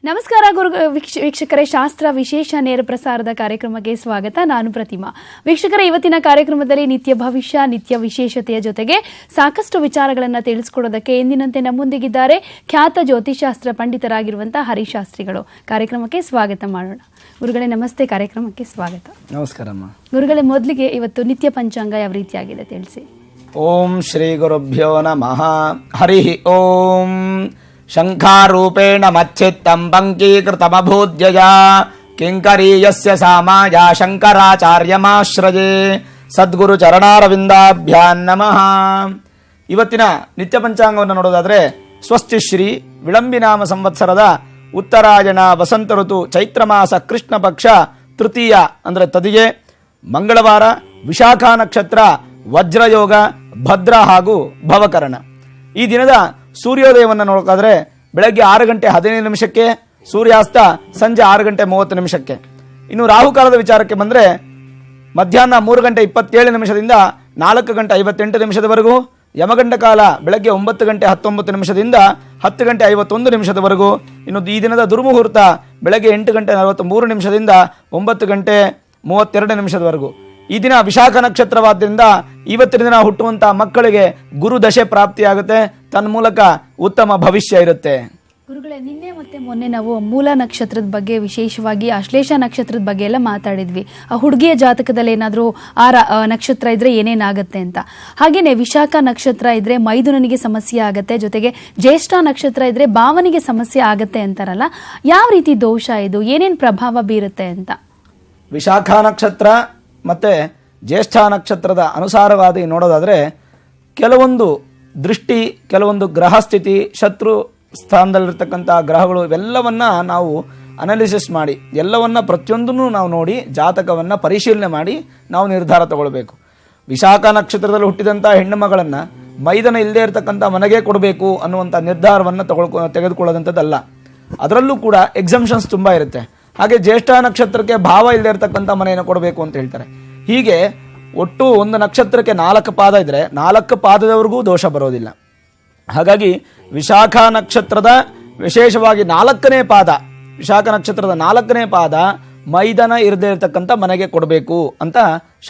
ನಮಸ್ಕಾರ ವೀಕ್ಷಕರೇ, ಶಾಸ್ತ್ರ ವಿಶೇಷ ನೇರ ಪ್ರಸಾರದ ಕಾರ್ಯಕ್ರಮಕ್ಕೆ ಸ್ವಾಗತ. ನಾನು ಪ್ರತಿಮಾ. ವೀಕ್ಷಕರೇ, ಇವತ್ತಿನ ಕಾರ್ಯಕ್ರಮದಲ್ಲಿ ನಿತ್ಯ ಭವಿಷ್ಯ, ನಿತ್ಯ ವಿಶೇಷತೆಯ ಜೊತೆಗೆ ಸಾಕಷ್ಟು ವಿಚಾರಗಳನ್ನು ತಿಳಿಸಿಕೊಡೋದಕ್ಕೆ ಎಂದಿನಂತೆ ನಮ್ಮೊಂದಿಗಿದ್ದಾರೆ ಖ್ಯಾತ ಜ್ಯೋತಿಷಾಸ್ತ್ರ ಪಂಡಿತರಾಗಿರುವಂತಹ ಹರಿಶಾಸ್ತ್ರಿಗಳು. ಕಾರ್ಯಕ್ರಮಕ್ಕೆ ಸ್ವಾಗತ ಮಾಡೋಣ. ಗುರುಗಳೇ ನಮಸ್ತೆ, ಕಾರ್ಯಕ್ರಮಕ್ಕೆ ಸ್ವಾಗತ. ನಮಸ್ಕಾರಮ್ಮ. ಗುರುಗಳೇ, ಮೊದಲಿಗೆ ಇವತ್ತು ನಿತ್ಯ ಪಂಚಾಂಗ ಯಾವ ರೀತಿಯಾಗಿದೆ ತಿಳಿಸಿ. ಓಂ ಶ್ರೀ ಗುರುಭ್ಯೋ ನಮಃ. ಹರಿ ಓಂ. ಶಂಖಾರೂಪೇಣ ಮಚ್ಚಿತ್ತಂ ಪಂಕೀಕೃತಮಭೂದ್ಯಯ ಕಿಂಕರೀಯಸ್ಯ ಸಾಮಾಯ ಶಂಕರಾಚಾರ್ಯಮಾಶ್ರಯೇ ಸದ್ಗುರು ಚರಣಾರವಿಂದಾಭ್ಯಾನ್ ನಮಃ. ಇವತ್ತಿನ ನಿತ್ಯ ಪಂಚಾಂಗವನ್ನು ನೋಡೋದಾದರೆ ಸ್ವಸ್ತಿ ಶ್ರೀ ವಿಳಂಬಿನಾಮ ಸಂವತ್ಸರದ ಉತ್ತರಾಯಣ ವಸಂತ ಋತು ಚೈತ್ರ ಮಾಸ ಕೃಷ್ಣ ಪಕ್ಷ ತೃತೀಯ ಅಂದರೆ ತದಿಗೆ ಮಂಗಳವಾರ, ವಿಶಾಖ ನಕ್ಷತ್ರ, ವಜ್ರಯೋಗ, ಭದ್ರ ಹಾಗೂ ಭವಕರಣ. ಈ ದಿನದ ಸೂರ್ಯೋದಯವನ್ನು ನೋಡೋದಾದ್ರೆ ಬೆಳಗ್ಗೆ 6 ಗಂಟೆ 15 ನಿಮಿಷಕ್ಕೆ, ಸೂರ್ಯಾಸ್ತ ಸಂಜೆ 6 ಗಂಟೆ 30 ನಿಮಿಷಕ್ಕೆ. ಇನ್ನು ರಾಹುಕಾಲದ ವಿಚಾರಕ್ಕೆ ಬಂದರೆ ಮಧ್ಯಾಹ್ನ 3 ಗಂಟೆ 27 ನಿಮಿಷದಿಂದ 4 ಗಂಟೆ 58 ನಿಮಿಷದವರೆಗೂ, ಯಮಗಂಡ ಕಾಲ ಬೆಳಗ್ಗೆ 9 ಗಂಟೆ 19 ನಿಮಿಷದಿಂದ 10 ಗಂಟೆ 51 ನಿಮಿಷದವರೆಗೂ. ಇನ್ನು ಈ ದಿನದ ದುರ್ಮುಹೂರ್ತ ಬೆಳಗ್ಗೆ 8 ಗಂಟೆ 43 ನಿಮಿಷದಿಂದ 9 ಗಂಟೆ 32 ನಿಮಿಷದವರೆಗೂ. ಈ ದಿನ ವಿಶಾಖ ನಕ್ಷತ್ರವಾದ್ದರಿಂದ ಇವತ್ತಿನ ದಿನ ಹುಟ್ಟುವಂತಹ ಮಕ್ಕಳಿಗೆ ಗುರು ದಶೆ ಪ್ರಾಪ್ತಿಯಾಗುತ್ತೆ, ತನ್ಮೂಲಕ ಉತ್ತಮ ಭವಿಷ್ಯ ಇರುತ್ತೆ. ಗುರುಗಳೇ, ನಿನ್ನೆ ಮತ್ತೆ ಮೊನ್ನೆ ನಾವು ಮೂಲ ನಕ್ಷತ್ರದ ಬಗ್ಗೆ, ವಿಶೇಷವಾಗಿ ಆಶ್ಲೇಷ ನಕ್ಷತ್ರದ ಬಗ್ಗೆ ಎಲ್ಲ ಮಾತಾಡಿದ್ವಿ. ಆ ಹುಡುಗಿಯ ಜಾತಕದಲ್ಲಿ ಏನಾದರೂ ಆ ನಕ್ಷತ್ರ ಇದ್ರೆ ಏನೇನಾಗುತ್ತೆ ಅಂತ. ಹಾಗೇನೆ ವಿಶಾಖ ನಕ್ಷತ್ರ ಇದ್ರೆ ಮೈದುನನಿಗೆ ಸಮಸ್ಯೆ ಆಗುತ್ತೆ, ಜೊತೆಗೆ ಜ್ಯೇಷ್ಠ ನಕ್ಷತ್ರ ಇದ್ರೆ ಭಾವನಿಗೆ ಸಮಸ್ಯೆ ಆಗುತ್ತೆ ಅಂತಾರಲ್ಲ, ಯಾವ ರೀತಿ ದೋಷ ಇದು, ಏನೇನು ಪ್ರಭಾವ ಬೀರುತ್ತೆ ಅಂತ. ವಿಶಾಖ ನಕ್ಷತ್ರ ಮತ್ತು ಜ್ಯೇಷ್ಠ ನಕ್ಷತ್ರದ ಅನುಸಾರವಾದಿ ನೋಡೋದಾದರೆ ಕೆಲವೊಂದು ದೃಷ್ಟಿ, ಕೆಲವೊಂದು ಗ್ರಹ ಸ್ಥಿತಿ, ಶತ್ರು ಸ್ಥಾನದಲ್ಲಿರ್ತಕ್ಕಂಥ ಗ್ರಹಗಳು ಇವೆಲ್ಲವನ್ನ ನಾವು ಅನಾಲಿಸಿಸ್ ಮಾಡಿ, ಎಲ್ಲವನ್ನ ಪ್ರತಿಯೊಂದನ್ನು ನಾವು ನೋಡಿ ಜಾತಕವನ್ನು ಪರಿಶೀಲನೆ ಮಾಡಿ ನಾವು ನಿರ್ಧಾರ ತಗೊಳ್ಬೇಕು. ವಿಶಾಖ ನಕ್ಷತ್ರದಲ್ಲಿ ಹುಟ್ಟಿದಂಥ ಹೆಣ್ಣು ಮಗಳನ್ನು ಮೈದನ ಇಲ್ಲದೆ ಇರತಕ್ಕಂಥ ಮನೆಗೆ ಕೊಡಬೇಕು ಅನ್ನುವಂಥ ನಿರ್ಧಾರವನ್ನು ತೆಗೆದುಕೊಳ್ಳೋದಂಥದ್ದಲ್ಲ. ಅದರಲ್ಲೂ ಕೂಡ ಎಕ್ಸಂಪ್ಷನ್ಸ್ ತುಂಬ ಇರುತ್ತೆ. ಹಾಗೆ ಜ್ಯೇಷ್ಠ ನಕ್ಷತ್ರಕ್ಕೆ ಭಾವ ಇಲ್ಲದೆ ಇರತಕ್ಕಂಥ ಮನೆಯನ್ನು ಕೊಡಬೇಕು ಅಂತ ಹೇಳ್ತಾರೆ. ಹೀಗೆ ಒಟ್ಟು ಒಂದು ನಕ್ಷತ್ರಕ್ಕೆ 4 ಪಾದ ಇದ್ರೆ 4 ಪಾದದವರೆಗೂ ದೋಷ ಬರೋದಿಲ್ಲ. ಹಾಗಾಗಿ ವಿಶಾಖ ನಕ್ಷತ್ರದ ವಿಶೇಷವಾಗಿ 4ನೇ ಪಾದ, ವಿಶಾಖ ನಕ್ಷತ್ರದ 4ನೇ ಪಾದ ಮೈದನ ಇರದೇ ಇರತಕ್ಕಂಥ ಮನೆಗೆ ಕೊಡಬೇಕು ಅಂತ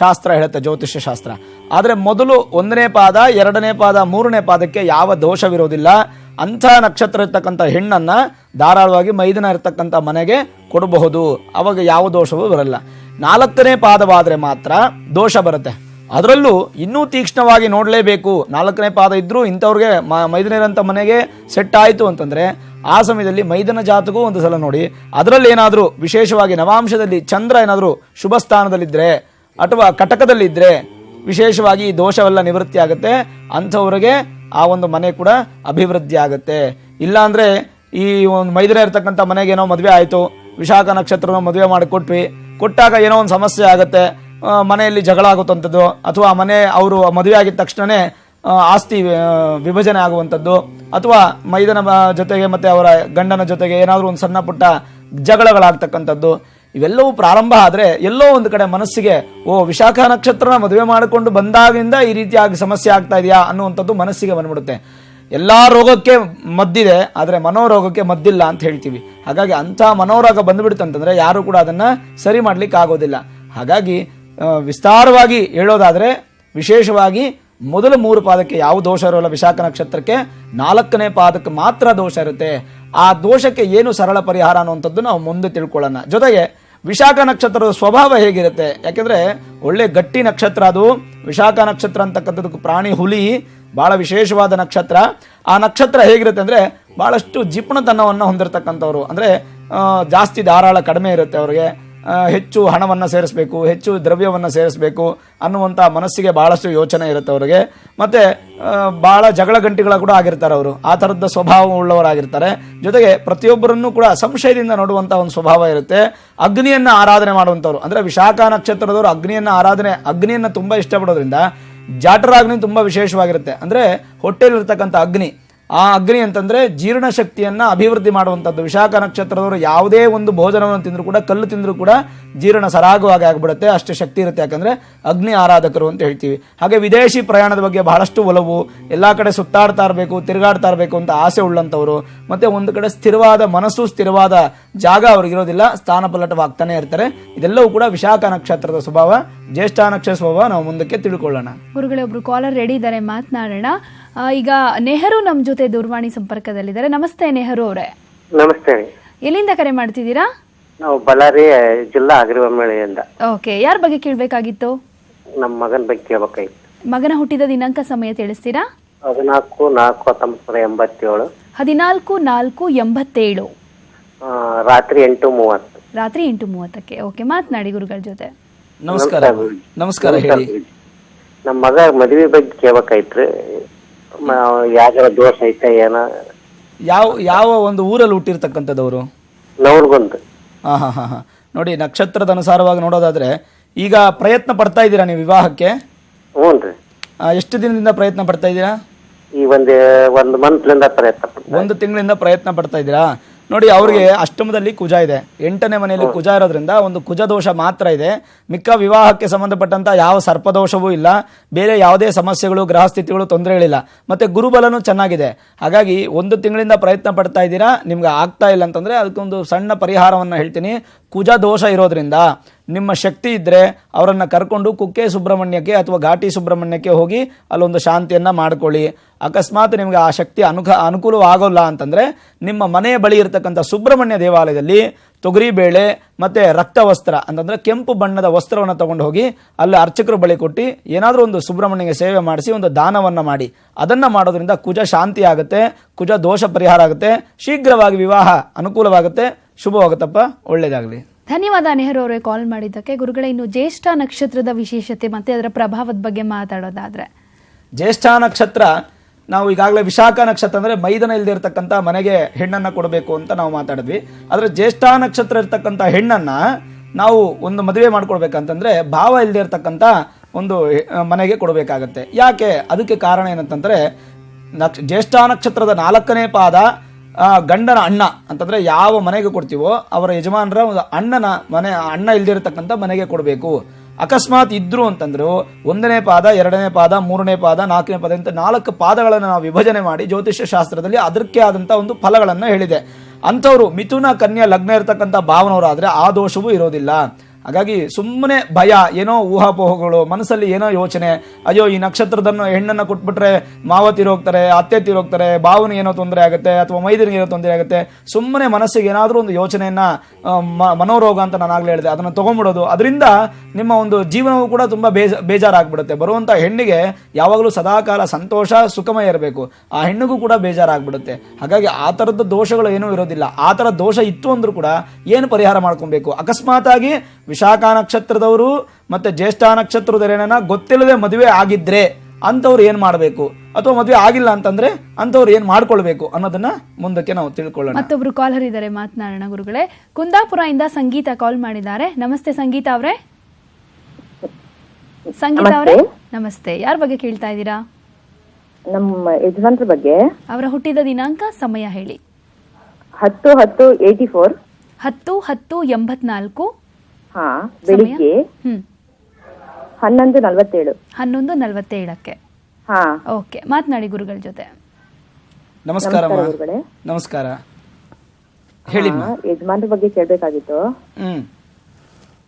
ಶಾಸ್ತ್ರ ಹೇಳುತ್ತೆ, ಜ್ಯೋತಿಷ್ಯ ಶಾಸ್ತ್ರ. ಆದರೆ ಮೊದಲು 1ನೇ ಪಾದ, 2ನೇ ಪಾದ, 3ನೇ ಪಾದಕ್ಕೆ ಯಾವ ದೋಷವಿರೋದಿಲ್ಲ. ಅಂಥ ನಕ್ಷತ್ರ ಇರ್ತಕ್ಕಂಥ ಹೆಣ್ಣನ್ನ ಧಾರಾಳವಾಗಿ ಮೈದನ ಇರತಕ್ಕಂಥ ಮನೆಗೆ ಕೊಡಬಹುದು, ಅವಾಗ ಯಾವ ದೋಷವೂ ಬರಲ್ಲ. 4ನೇ ಪಾದವಾದರೆ ಮಾತ್ರ ದೋಷ ಬರುತ್ತೆ. ಅದರಲ್ಲೂ ಇನ್ನೂ ತೀಕ್ಷ್ಣವಾಗಿ ನೋಡಲೇಬೇಕು, 4ನೇ ಪಾದ ಇದ್ರೂ ಇಂಥವ್ರಿಗೆ ಮೈದನಿರಂಥ ಮನೆಗೆ ಸೆಟ್ ಆಯಿತು ಅಂತಂದರೆ ಆ ಸಮಯದಲ್ಲಿ ಮೈದನ ಜಾತಕವೂ ಒಂದು ಸಲ ನೋಡಿ. ಅದರಲ್ಲಿ ಏನಾದರೂ ವಿಶೇಷವಾಗಿ ನವಾಂಶದಲ್ಲಿ ಚಂದ್ರ ಏನಾದರೂ ಶುಭ ಸ್ಥಾನದಲ್ಲಿದ್ದರೆ ಅಥವಾ ಕಟಕದಲ್ಲಿದ್ದರೆ ವಿಶೇಷವಾಗಿ ದೋಷವೆಲ್ಲ ನಿವೃತ್ತಿ ಆಗುತ್ತೆ, ಅಂಥವ್ರಿಗೆ ಆ ಒಂದು ಮನೆ ಕೂಡ ಅಭಿವೃದ್ಧಿ ಆಗುತ್ತೆ. ಇಲ್ಲಾಂದರೆ ಈ ಒಂದು ಮೈದನ ಇರ್ತಕ್ಕಂಥ ಮನೆಗೆ ಏನೋ ಮದುವೆ ಆಯಿತು, ವಿಶಾಖ ನಕ್ಷತ್ರನ ಮದುವೆ ಮಾಡಿ ಕೊಟ್ಟಾಗ ಏನೋ ಒಂದು ಸಮಸ್ಯೆ ಆಗುತ್ತೆ, ಮನೆಯಲ್ಲಿ ಜಗಳ ಆಗುವಂಥದ್ದು, ಅಥವಾ ಮನೆ ಅವರು ಮದುವೆ ಆಗಿದ ತಕ್ಷಣವೇ ಆಸ್ತಿ ವಿಭಜನೆ ಆಗುವಂಥದ್ದು, ಅಥವಾ ಮೈದನ ಜೊತೆಗೆ ಮತ್ತು ಅವರ ಗಂಡನ ಜೊತೆಗೆ ಏನಾದರೂ ಒಂದು ಸಣ್ಣ ಪುಟ್ಟ ಜಗಳಗಳಾಗ್ತಕ್ಕಂಥದ್ದು, ಇವೆಲ್ಲವೂ ಪ್ರಾರಂಭ ಆದರೆ ಎಲ್ಲೋ ಒಂದು ಕಡೆ ಮನಸ್ಸಿಗೆ ವಿಶಾಖ ನಕ್ಷತ್ರನ ಮದುವೆ ಮಾಡಿಕೊಂಡು ಬಂದಾಗಿಂದ ಈ ರೀತಿಯಾಗಿ ಸಮಸ್ಯೆ ಆಗ್ತಾ ಇದೆಯಾ ಅನ್ನುವಂಥದ್ದು ಮನಸ್ಸಿಗೆ ಬಂದ್ಬಿಡುತ್ತೆ. ಎಲ್ಲ ರೋಗಕ್ಕೆ ಮದ್ದಿದೆ, ಆದರೆ ಮನೋರೋಗಕ್ಕೆ ಮದ್ದಿಲ್ಲ ಅಂತ ಹೇಳ್ತೀವಿ. ಹಾಗಾಗಿ ಅಂಥ ಮನೋರೋಗ ಬಂದುಬಿಡುತ್ತಂತಂದರೆ ಯಾರು ಕೂಡ ಅದನ್ನು ಸರಿ ಮಾಡಲಿಕ್ಕೆ ಆಗೋದಿಲ್ಲ. ಹಾಗಾಗಿ ವಿಸ್ತಾರವಾಗಿ ಹೇಳೋದಾದರೆ ವಿಶೇಷವಾಗಿ ಮೊದಲ 3 ಪಾದಕ್ಕೆ ಯಾವ ದೋಷ ಇರೋಲ್ಲ ವಿಶಾಖ ನಕ್ಷತ್ರಕ್ಕೆ, 4ನೇ ಪಾದಕ್ಕೆ ಮಾತ್ರ ದೋಷ ಇರುತ್ತೆ. ಆ ದೋಷಕ್ಕೆ ಏನು ಸರಳ ಪರಿಹಾರ ಅನ್ನುವಂಥದ್ದು ನಾವು ಮುಂದೆ ತಿಳ್ಕೊಳ್ಳೋಣ. ಜೊತೆಗೆ ವಿಶಾಖ ನಕ್ಷತ್ರದ ಸ್ವಭಾವ ಹೇಗಿರುತ್ತೆ, ಯಾಕೆಂದರೆ ಒಳ್ಳೆ ಗಟ್ಟಿ ನಕ್ಷತ್ರ ಅದು. ವಿಶಾಖ ನಕ್ಷತ್ರ ಅಂತಕ್ಕಂಥದ್ದು ಪ್ರಾಣಿ ಹುಲಿ, ಭಾಳ ವಿಶೇಷವಾದ ನಕ್ಷತ್ರ. ಆ ನಕ್ಷತ್ರ ಹೇಗಿರುತ್ತೆ ಅಂದರೆ ಭಾಳಷ್ಟು ಜಿಪುಣತನವನ್ನು ಹೊಂದಿರತಕ್ಕಂಥವ್ರು, ಅಂದರೆ ಜಾಸ್ತಿ ಧಾರಾಳ ಕಡಿಮೆ ಇರುತ್ತೆ ಅವರಿಗೆ, ಹೆಚ್ಚು ಹಣವನ್ನು ಸೇರಿಸಬೇಕು, ಹೆಚ್ಚು ದ್ರವ್ಯವನ್ನು ಸೇರಿಸಬೇಕು ಅನ್ನುವಂಥ ಮನಸ್ಸಿಗೆ ಭಾಳಷ್ಟು ಯೋಚನೆ ಇರುತ್ತೆ ಅವರಿಗೆ. ಮತ್ತು ಭಾಳ ಜಗಳ ಗಂಟಿಗಳ ಕೂಡ ಆಗಿರ್ತಾರೆ ಅವರು, ಆ ಥರದ ಸ್ವಭಾವ ಉಳ್ಳವರಾಗಿರ್ತಾರೆ. ಜೊತೆಗೆ ಪ್ರತಿಯೊಬ್ಬರನ್ನು ಕೂಡ ಸಂಶಯದಿಂದ ನೋಡುವಂಥ ಒಂದು ಸ್ವಭಾವ ಇರುತ್ತೆ. ಅಗ್ನಿಯನ್ನು ಆರಾಧನೆ ಮಾಡುವಂಥವ್ರು, ಅಂದರೆ ವಿಶಾಖ ನಕ್ಷತ್ರದವರು ಅಗ್ನಿಯನ್ನು ತುಂಬ ಇಷ್ಟಪಡೋದ್ರಿಂದ ಜಾಠರಾಗ್ನಿ ತುಂಬ ವಿಶೇಷವಾಗಿರುತ್ತೆ. ಅಂದರೆ ಹೊಟ್ಟೆಯಲ್ಲಿರ್ತಕ್ಕಂಥ ಅಗ್ನಿ ಆ ಅಗ್ನಿ ಅಂತಂದ್ರೆ ಜೀರ್ಣಶಕ್ತಿಯನ್ನ ಅಭಿವೃದ್ಧಿ ಮಾಡುವಂಥದ್ದು. ವಿಶಾಖ ನಕ್ಷತ್ರದವರು ಯಾವುದೇ ಒಂದು ಭೋಜನವನ್ನು ತಿಂದರೂ ಕೂಡ, ಕಲ್ಲು ತಿಂದರೂ ಕೂಡ ಜೀರ್ಣ ಸರಾಗವಾಗಿ ಆಗ್ಬಿಡುತ್ತೆ, ಅಷ್ಟು ಶಕ್ತಿ ಇರುತ್ತೆ. ಯಾಕಂದ್ರೆ ಅಗ್ನಿ ಆರಾಧಕರು ಅಂತ ಹೇಳ್ತೀವಿ. ಹಾಗೆ ವಿದೇಶಿ ಪ್ರಯಾಣದ ಬಗ್ಗೆ ಬಹಳಷ್ಟು ಒಲವು, ಎಲ್ಲಾ ಕಡೆ ಸುತ್ತಾಡ್ತಾ ಇರಬೇಕು, ತಿರುಗಾಡ್ತಾ ಇರಬೇಕು ಅಂತ ಆಸೆ ಉಳ್ಳಂಥವ್ರು, ಮತ್ತೆ ಒಂದು ಕಡೆ ಸ್ಥಿರವಾದ ಮನಸ್ಸು, ಸ್ಥಿರವಾದ ಜಾಗ ಅವ್ರಿಗಿರೋದಿಲ್ಲ, ಸ್ಥಾನಪಲ್ಲಟವಾಗ್ತಾನೆ ಇರ್ತಾರೆ. ಇದೆಲ್ಲವೂ ಕೂಡ ವಿಶಾಖ ನಕ್ಷತ್ರದ ಸ್ವಭಾವ. ಜ್ಯೇಷ್ಠ ನಕ್ಷತ್ರ ಸ್ವಭಾವ ನಾವು ಮುಂದಕ್ಕೆ ತಿಳ್ಕೊಳ್ಳೋಣ. ಗುರುಗಳೇ, ಒಬ್ರು ಕಾಲರ್ ರೆಡಿ ಇದ್ದಾರೆ, ಮಾತನಾಡೋಣ. ಈಗ ನೆಹರು ನಮ್ಮ ಜೊತೆ ದೂರವಾಣಿ ಸಂಪರ್ಕದಲ್ಲಿದ್ದಾರೆ. ನಮಸ್ತೆ ನೆಹರು ಅವರೇ. ನಮಸ್ತೆ. ಎಲ್ಲಿಂದ ಕರೆ ಮಾಡ್ತಿದ್ದೀರಾ? ನಾವು ಬಳ್ಳಾರಿ ಜಿಲ್ಲಾ ಅಗ್ರಿಬೊಮ್ಮಳಿಯಿಂದ. ಓಕೆ, ಯಾರ ಬಗ್ಗೆ ಕೇಳಬೇಕಾಗಿತ್ತು? ನಮ್ಮ ಮಗನ ಬಗ್ಗೆ ಕೇಳಬೇಕಾಗಿತ್ತು. ಮಗನ ಹುಟ್ಟಿದ ದಿನಾಂಕ, ಸಮಯ ತಿಳಿಸ್ತೀರಾ? 14/4/1987. 14/4/87. ರಾತ್ರಿ 8:30. ರಾತ್ರಿ 8:30ಕ್ಕೆ. ಓಕೆ, ಮಾತನಾಡಿ ಗುರುಗಳ ಜೊತೆ. ನಮಸ್ಕಾರ. ನಮಸ್ಕಾರ, ಹೇಳಿ. ನಮ್ಮ ಮಗ ಮದುವೆ ಬಗ್ಗೆ ಕೇಳಬೇಕಾಯ್ತ್ರಿ. ಯಾವ ದೋಷ ಐತೆ ಏನ? ಯಾವ ಒಂದು ಊರಲ್ಲಿ ಹುಟ್ಟಿರ್ತಕ್ಕಂಥದ್ದವರು? ನವಲ್ಗುಂದ್. ಹಾ. ನೋಡಿ, ನಕ್ಷತ್ರದ ಅನುಸಾರವಾಗಿ ನೋಡೋದಾದ್ರೆ ಈಗ ಪ್ರಯತ್ನ ಪಡ್ತಾ ಇದ್ದೀರಾ ನೀವು ವಿವಾಹಕ್ಕೆ? ಹ್ಞೂನ್ರಿ. ಎಷ್ಟು ದಿನದಿಂದ ಪ್ರಯತ್ನ ಪಡ್ತಾ ಇದ್ದೀರಾ? ಈ ಒಂದು ಮಂತ್ಲಿಂದ ಪ್ರಯತ್ನ ಪಡ್ತಾ. 1 ತಿಂಗಳಿಂದ ಪ್ರಯತ್ನ ಪಡ್ತಾ ಇದ್ದೀರಾ? ನೋಡಿ, ಅವ್ರಿಗೆ ಅಷ್ಟಮದಲ್ಲಿ ಕುಜ ಇದೆ, 8ನೇ ಮನೆಯಲ್ಲಿ ಕುಜ ಇರೋದ್ರಿಂದ ಒಂದು ಕುಜ ದೋಷ ಮಾತ್ರ ಇದೆ. ಮಿಕ್ಕ ವಿವಾಹಕ್ಕೆ ಸಂಬಂಧಪಟ್ಟಂತ ಯಾವ ಸರ್ಪದೋಷವೂ ಇಲ್ಲ, ಬೇರೆ ಯಾವುದೇ ಸಮಸ್ಯೆಗಳು, ಗ್ರಹಸ್ಥಿತಿಗಳು, ತೊಂದರೆಗಳಿಲ್ಲ. ಮತ್ತೆ ಗುರುಬಲನೂ ಚೆನ್ನಾಗಿದೆ. ಹಾಗಾಗಿ 1 ತಿಂಗಳಿಂದ ಪ್ರಯತ್ನ ಪಡ್ತಾ ಇದ್ದೀರಾ, ನಿಮ್ಗೆ ಆಗ್ತಾ ಇಲ್ಲ ಅಂತಂದ್ರೆ ಅದಕ್ಕೊಂದು ಸಣ್ಣ ಪರಿಹಾರವನ್ನು ಹೇಳ್ತೀನಿ. ಕುಜ ದೋಷ ಇರೋದ್ರಿಂದ ನಿಮ್ಮ ಶಕ್ತಿ ಇದ್ರೆ ಅವರನ್ನ ಕರ್ಕೊಂಡು ಕುಕ್ಕೆ ಸುಬ್ರಹ್ಮಣ್ಯಕ್ಕೆ ಅಥವಾ ಘಾಟಿ ಸುಬ್ರಹ್ಮಣ್ಯಕ್ಕೆ ಹೋಗಿ ಅಲ್ಲೊಂದು ಶಾಂತಿಯನ್ನ ಮಾಡ್ಕೊಳ್ಳಿ. ಅಕಸ್ಮಾತ್ ನಿಮ್ಗೆ ಆ ಶಕ್ತಿ ಅನುಕೂಲವಾಗೋಲ್ಲ ಅಂತಂದ್ರೆ ನಿಮ್ಮ ಮನೆಯ ಬಳಿ ಇರತಕ್ಕಂಥ ಸುಬ್ರಹ್ಮಣ್ಯ ದೇವಾಲಯದಲ್ಲಿ ತೊಗರಿಬೇಳೆ ಮತ್ತೆ ರಕ್ತವಸ್ತ್ರ ಅಂತಂದ್ರೆ ಕೆಂಪು ಬಣ್ಣದ ವಸ್ತ್ರವನ್ನು ತಗೊಂಡು ಹೋಗಿ ಅಲ್ಲಿ ಅರ್ಚಕರ ಬಳಿ ಕೊಟ್ಟು ಏನಾದರೂ ಒಂದು ಸುಬ್ರಹ್ಮಣ್ಯಗೆ ಸೇವೆ ಮಾಡಿಸಿ ಒಂದು ದಾನವನ್ನ ಮಾಡಿ. ಅದನ್ನ ಮಾಡೋದ್ರಿಂದ ಕುಜ ಶಾಂತಿ ಆಗುತ್ತೆ, ಕುಜ ದೋಷ ಪರಿಹಾರ ಆಗುತ್ತೆ, ಶೀಘ್ರವಾಗಿ ವಿವಾಹ ಅನುಕೂಲವಾಗುತ್ತೆ. ಶುಭವಾಗುತ್ತಪ್ಪ, ಒಳ್ಳೇದಾಗಲಿ. ಧನ್ಯವಾದ ನೆಹರು ಅವರೇ ಕಾಲ್ ಮಾಡಿದ್ದಕ್ಕೆ. ಗುರುಗಳೇ, ಇನ್ನು ಜ್ಯೇಷ್ಠ ನಕ್ಷತ್ರದ ವಿಶೇಷತೆ ಮತ್ತೆ ಅದರ ಪ್ರಭಾವದ ಬಗ್ಗೆ ಮಾತಾಡೋದಾದ್ರೆ? ಜ್ಯೇಷ್ಠ ನಕ್ಷತ್ರ, ನಾವು ಈಗಾಗಲೇ ವಿಶಾಖ ನಕ್ಷತ್ರ ಅಂದ್ರೆ ಮೈದನ ಇಲ್ಲದೆ ಇರತಕ್ಕಂಥ ಮನೆಗೆ ಹೆಣ್ಣನ್ನ ಕೊಡಬೇಕು ಅಂತ ನಾವು ಮಾತಾಡಿದ್ವಿ. ಆದ್ರೆ ಜ್ಯೇಷ್ಠ ನಕ್ಷತ್ರ ಇರ್ತಕ್ಕಂಥ ಹೆಣ್ಣನ್ನ ನಾವು ಒಂದು ಮದುವೆ ಮಾಡ್ಕೊಳ್ಬೇಕಂತಂದ್ರೆ ಭಾವ ಇಲ್ಲದೆ ಇರತಕ್ಕಂಥ ಒಂದು ಮನೆಗೆ ಕೊಡಬೇಕಾಗತ್ತೆ. ಯಾಕೆ? ಅದಕ್ಕೆ ಕಾರಣ ಏನಂತಂದ್ರೆ ಜ್ಯೇಷ್ಠ ನಕ್ಷತ್ರದ 4ನೇ ಪಾದ ಗಂಡನ ಅಣ್ಣ ಅಂತಂದ್ರೆ ಯಾವ ಮನೆಗೆ ಕೊಡ್ತೀವೋ ಅವರ ಯಜಮಾನರ ಒಂದು ಅಣ್ಣ ಇಲ್ದಿರತಕ್ಕಂಥ ಮನೆಗೆ ಕೊಡಬೇಕು. ಅಕಸ್ಮಾತ್ ಇದ್ರು ಅಂತಂದ್ರು 1ನೇ ಪಾದ, 2ನೇ ಪಾದ, 3ನೇ ಪಾದ, 4ನೇ ಪಾದ ಅಂತ 4 ಪಾದಗಳನ್ನು ನಾವು ವಿಭಜನೆ ಮಾಡಿ ಜ್ಯೋತಿಷ್ಯ ಶಾಸ್ತ್ರದಲ್ಲಿ ಅದಕ್ಕೆ ಆದಂತ ಒಂದು ಫಲಗಳನ್ನು ಹೇಳಿದೆ. ಅಂಥವ್ರು ಮಿಥುನ, ಕನ್ಯಾ ಲಗ್ನ ಇರತಕ್ಕಂಥ ಭಾವನವರು ಆದ್ರೆ ಆ ದೋಷವೂ ಇರೋದಿಲ್ಲ. ಹಾಗಾಗಿ ಸುಮ್ಮನೆ ಭಯ, ಏನೋ ಊಹಾಪೋಹಗಳು, ಮನಸ್ಸಲ್ಲಿ ಏನೋ ಯೋಚನೆ, ಅಯ್ಯೋ ಈ ನಕ್ಷತ್ರದನ್ನು ಹೆಣ್ಣನ್ನು ಕೊಟ್ಬಿಟ್ರೆ ಮಾವ ತೀರೋಗ್ತಾರೆ, ಅತ್ತೆ ತೀರೋಗ್ತಾರೆ, ಭಾವನಿಗೆ ಏನೋ ತೊಂದರೆ ಆಗುತ್ತೆ ಅಥವಾ ಮೈದನಿಗೆ ಏನೋ ತೊಂದರೆ ಆಗುತ್ತೆ, ಸುಮ್ಮನೆ ಮನಸ್ಸಿಗೆ ಏನಾದರೂ ಒಂದು ಯೋಚನೆಯನ್ನ ಮನೋರೋಗ ಅಂತ ನಾನು ಆಗ್ಲೇ ಹೇಳಿದೆ, ಅದನ್ನು ತಗೊಂಡ್ಬಿಡೋದು. ಅದರಿಂದ ನಿಮ್ಮ ಒಂದು ಜೀವನವೂ ಕೂಡ ತುಂಬಾ ಬೇಜಾರಾಗ್ಬಿಡುತ್ತೆ. ಬರುವಂತ ಹೆಣ್ಣಿಗೆ ಯಾವಾಗಲೂ ಸದಾಕಾಲ ಸಂತೋಷ, ಸುಖಮಯ ಇರಬೇಕು, ಆ ಹೆಣ್ಣಿಗೂ ಕೂಡ ಬೇಜಾರಾಗ್ಬಿಡುತ್ತೆ. ಹಾಗಾಗಿ ಆ ಥರದ ದೋಷಗಳು ಏನೂ ಇರೋದಿಲ್ಲ. ಆ ಥರ ದೋಷ ಇತ್ತು ಅಂದ್ರೂ ಕೂಡ ಏನು ಪರಿಹಾರ ಮಾಡ್ಕೊಬೇಕು? ಅಕಸ್ಮಾತ್ ಆಗಿ ವಿಶಾಖ ನಕ್ಷತ್ರದವರು ಮತ್ತೆ ಜ್ಯೇಷ್ಠ ನಕ್ಷತ್ರದವರೇನ ಗೊತ್ತಿಲ್ಲದೆ ಮದುವೆ ಆಗಿದ್ರೆ ಅಂತವ್ರು ಏನ್ ಮಾಡಬೇಕು, ಅಥವಾ ಮದುವೆ ಆಗಿಲ್ಲ ಅಂತಂದ್ರೆ ಅಂತವ್ರು ಏನ್ ಮಾಡ್ಕೊಳ್ಬೇಕು ಅನ್ನೋದನ್ನ ಮುಂದಕ್ಕೆ ನಾವು ತಿಳ್ಕೊಳ್ಳೋಣ. ಮತ್ತೊಬ್ರು ಕಾಲರ್ ಇದ್ದಾರೆ, ಮಾತನಾಡೋಣ. ಗುರುಗಳೇ, ಕುಂದಾಪುರ ಇಂದ ಸಂಗೀತ ಕಾಲ್ ಮಾಡಿದ್ದಾರೆ. ನಮಸ್ತೆ ಸಂಗೀತ ಅವರೇ. ಸಂಗೀತ ಅವರೇ ನಮಸ್ತೆ. ಯಾರ ಬಗ್ಗೆ ಕೇಳ್ತಾ ಇದ್ದೀರಾ? ನಮ್ಮ ಯಜಮಾನ್ರ ಬಗ್ಗೆ. ಅವರ ಹುಟ್ಟಿದ ದಿನಾಂಕ, ಸಮಯ ಹೇಳಿ. 10/10/84. 10/10/84. ಹಾ, ಬೆಳಿಗ್ಗೆ 11:47. 11:47ಕ್ಕೆ. ಹಾ, ಓಕೆ, ಮಾತನಾಡಿ ಗುರುಗಳ ಜೊತೆ. ನಮಸ್ಕಾರ ಗುರುಗಳೇ. ನಮಸ್ಕಾರ, ಹೇಳಿ. ಯಜಮಾನ್ರ ಬಗ್ಗೆ ಕೇಳ್ಬೇಕಾಗಿತ್ತು.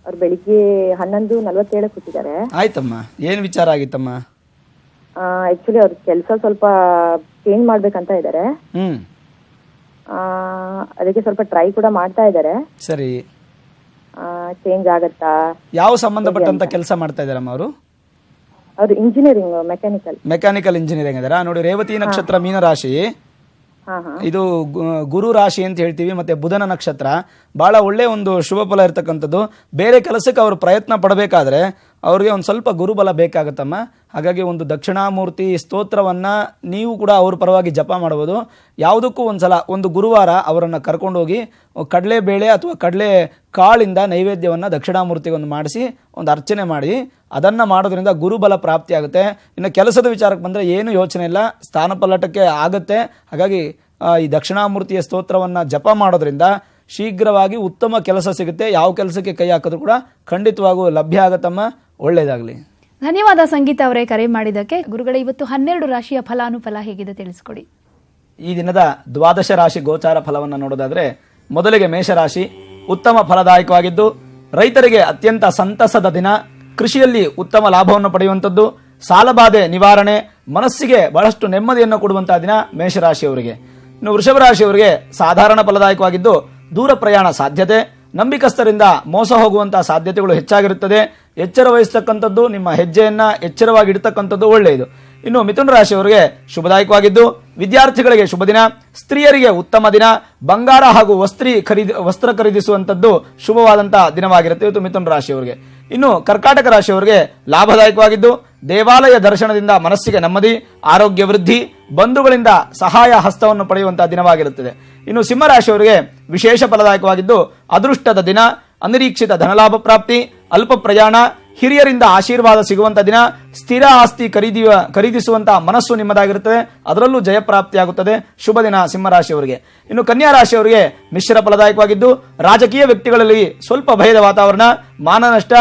ಅವ್ರು ಬೆಳಿಗ್ಗೆ 11:47 ಕೂತಿದ್ದಾರೆ. ಆಯ್ತಮ್ಮ, ಏನ್ ವಿಚಾರ ಆಗಿತ್ತಮ್ಮ? ಆಕ್ಚುಲಿ ಅವ್ರ ಕೆಲಸ ಸ್ವಲ್ಪ ಚೇಂಜ್ ಮಾಡ್ಬೇಕಂತ ಇದ್ದಾರೆ. ಅದಕ್ಕೆ ಸ್ವಲ್ಪ ಟ್ರೈ ಕೂಡ ಮಾಡ್ತಾ ಇದ್ದಾರೆ. ಸರಿ, ಚೇಂಜ್ ಆಗತ್ತಾ? ಯಾವ ಸಂಬಂಧಪಟ್ಟಂತ ಕೆಲಸ ಮಾಡ್ತಾ ಇದಾರಮ್ಮ ಅವರು? ಅವ್ರು ಇಂಜಿನಿಯರಿಂಗ್, ಮೆಕ್ಯಾನಿಕಲ್ ಇಂಜಿನಿಯರಿಂಗ್ ಇದಾರ. ನೋಡಿ, ರೇವತಿ ನಕ್ಷತ್ರ ಮೀನರಾಶಿ, ಇದು ಗುರು ರಾಶಿ ಅಂತ ಹೇಳ್ತೀವಿ. ಮತ್ತೆ ಬುಧನ ನಕ್ಷತ್ರ, ಬಹಳ ಒಳ್ಳೆ ಒಂದು ಶುಭ ಫಲ ಇರ್ತಕ್ಕಂಥದ್ದು. ಬೇರೆ ಕೆಲಸಕ್ಕೆ ಅವರು ಪ್ರಯತ್ನ ಪಡಬೇಕಾದ್ರೆ ಅವ್ರಿಗೆ ಒಂದು ಸ್ವಲ್ಪ ಗುರುಬಲ ಬೇಕಾಗತ್ತಮ್ಮ. ಹಾಗಾಗಿ ಒಂದು ದಕ್ಷಿಣಾಮೂರ್ತಿ ಸ್ತೋತ್ರವನ್ನು ನೀವು ಕೂಡ ಅವ್ರ ಪರವಾಗಿ ಜಪ ಮಾಡ್ಬೋದು. ಯಾವುದಕ್ಕೂ ಒಂದು ಗುರುವಾರ ಅವರನ್ನು ಕರ್ಕೊಂಡೋಗಿ ಕಡಲೆಬೇಳೆ ಅಥವಾ ಕಡಲೆ ಕಾಳಿಂದ ನೈವೇದ್ಯವನ್ನು ದಕ್ಷಿಣಾಮೂರ್ತಿಗೊಂದು ಮಾಡಿಸಿ ಒಂದು ಅರ್ಚನೆ ಮಾಡಿ, ಅದನ್ನು ಮಾಡೋದ್ರಿಂದ ಗುರುಬಲ ಪ್ರಾಪ್ತಿ ಆಗುತ್ತೆ. ಇನ್ನು ಕೆಲಸದ ವಿಚಾರಕ್ಕೆ ಬಂದರೆ ಏನು ಯೋಚನೆ ಇಲ್ಲ, ಸ್ಥಾನಪಲ್ಲಟಕ್ಕೆ ಆಗುತ್ತೆ. ಹಾಗಾಗಿ ಈ ದಕ್ಷಿಣಾಮೂರ್ತಿಯ ಸ್ತೋತ್ರವನ್ನು ಜಪ ಮಾಡೋದ್ರಿಂದ ಶೀಘ್ರವಾಗಿ ಉತ್ತಮ ಕೆಲಸ ಸಿಗುತ್ತೆ. ಯಾವ ಕೆಲಸಕ್ಕೆ ಕೈ ಹಾಕಿದ್ರು ಕೂಡ ಖಂಡಿತವಾಗೂ ಲಭ್ಯ ಆಗತ್ತಮ್ಮ. ಒಳ್ಳೆಯದಾಗಲಿ. ಧನ್ಯವಾದ ಸಂಗೀತ ಅವರೇ ಕರೆ ಮಾಡಿದ್ದಕ್ಕೆ. ಗುರುಗಳೇ, ಇವತ್ತು 12 ರಾಶಿಯ ಫಲಾನುಫಲ ಹೇಗಿದೆ ತಿಳಿಸ್ಕೊಡಿ. ಈ ದಿನದ ದ್ವಾದಶ ರಾಶಿ ಗೋಚಾರ ಫಲವನ್ನು ನೋಡೋದಾದ್ರೆ, ಮೊದಲಿಗೆ ಮೇಷರಾಶಿ ಉತ್ತಮ ಫಲದಾಯಕವಾಗಿದ್ದು ರೈತರಿಗೆ ಅತ್ಯಂತ ಸಂತಸದ ದಿನ. ಕೃಷಿಯಲ್ಲಿ ಉತ್ತಮ ಲಾಭವನ್ನು ಪಡೆಯುವಂಥದ್ದು, ಸಾಲಬಾಧೆ ನಿವಾರಣೆ, ಮನಸ್ಸಿಗೆ ಬಹಳಷ್ಟು ನೆಮ್ಮದಿಯನ್ನು ಕೊಡುವಂತಹ ದಿನ ಮೇಷರಾಶಿಯವರಿಗೆ. ಇನ್ನು ವೃಷಭ ರಾಶಿಯವರಿಗೆ ಸಾಧಾರಣ ಫಲದಾಯಕವಾಗಿದ್ದು ದೂರ ಪ್ರಯಾಣ ಸಾಧ್ಯತೆ, ನಂಬಿಕಸ್ಥರಿಂದ ಮೋಸ ಹೋಗುವಂತಹ ಸಾಧ್ಯತೆಗಳು ಹೆಚ್ಚಾಗಿರುತ್ತದೆ. ಎಚ್ಚರ ವಹಿಸ್ತಕ್ಕಂಥದ್ದು, ನಿಮ್ಮ ಹೆಜ್ಜೆಯನ್ನ ಎಚ್ಚರವಾಗಿ ಇಡತಕ್ಕಂಥದ್ದು ಒಳ್ಳೆಯದು. ಇನ್ನು ಮಿಥುನ ರಾಶಿಯವರಿಗೆ ಶುಭದಾಯಕವಾಗಿದ್ದು ವಿದ್ಯಾರ್ಥಿಗಳಿಗೆ ಶುಭ ದಿನ, ಸ್ತ್ರೀಯರಿಗೆ ಉತ್ತಮ ದಿನ, ಬಂಗಾರ ಹಾಗೂ ವಸ್ತ್ರ ಖರೀದಿಸುವಂಥದ್ದು ಶುಭವಾದಂತಹ ದಿನವಾಗಿರುತ್ತೆ ಇವತ್ತು ಮಿಥುನ ರಾಶಿಯವರಿಗೆ. ಇನ್ನು ಕರ್ಕಾಟಕ ರಾಶಿಯವರಿಗೆ ಲಾಭದಾಯಕವಾಗಿದ್ದು ದೇವಾಲಯ ದರ್ಶನದಿಂದ ಮನಸ್ಸಿಗೆ ನೆಮ್ಮದಿ, ಆರೋಗ್ಯ ವೃದ್ಧಿ, ಬಂಧುಗಳಿಂದ ಸಹಾಯ ಹಸ್ತವನ್ನು ಪಡೆಯುವಂತಹ ದಿನವಾಗಿರುತ್ತದೆ. ಇನ್ನು ಸಿಂಹರಾಶಿಯವರಿಗೆ ವಿಶೇಷ ಫಲದಾಯಕವಾಗಿದ್ದು ಅದೃಷ್ಟದ ದಿನ, ಅನಿರೀಕ್ಷಿತ ಧನಲಾಭ ಪ್ರಾಪ್ತಿ, ಅಲ್ಪ ಪ್ರಯಾಣ, ಹಿರಿಯರಿಂದ ಆಶೀರ್ವಾದ ಸಿಗುವಂತಹ ದಿನ, ಸ್ಥಿರ ಆಸ್ತಿ ಖರೀದಿಸುವಂತಹ ಮನಸ್ಸು ನಿಮ್ಮದಾಗಿರುತ್ತದೆ, ಅದರಲ್ಲೂ ಜಯಪ್ರಾಪ್ತಿಯಾಗುತ್ತದೆ. ಶುಭ ದಿನ ಸಿಂಹರಾಶಿಯವರಿಗೆ. ಇನ್ನು ಕನ್ಯಾ ರಾಶಿಯವರಿಗೆ ಮಿಶ್ರ ಫಲದಾಯಕವಾಗಿದ್ದು ರಾಜಕೀಯ ವ್ಯಕ್ತಿಗಳಲ್ಲಿ ಸ್ವಲ್ಪ ಭಯದ ವಾತಾವರಣ, ಮಾನನಷ್ಟ,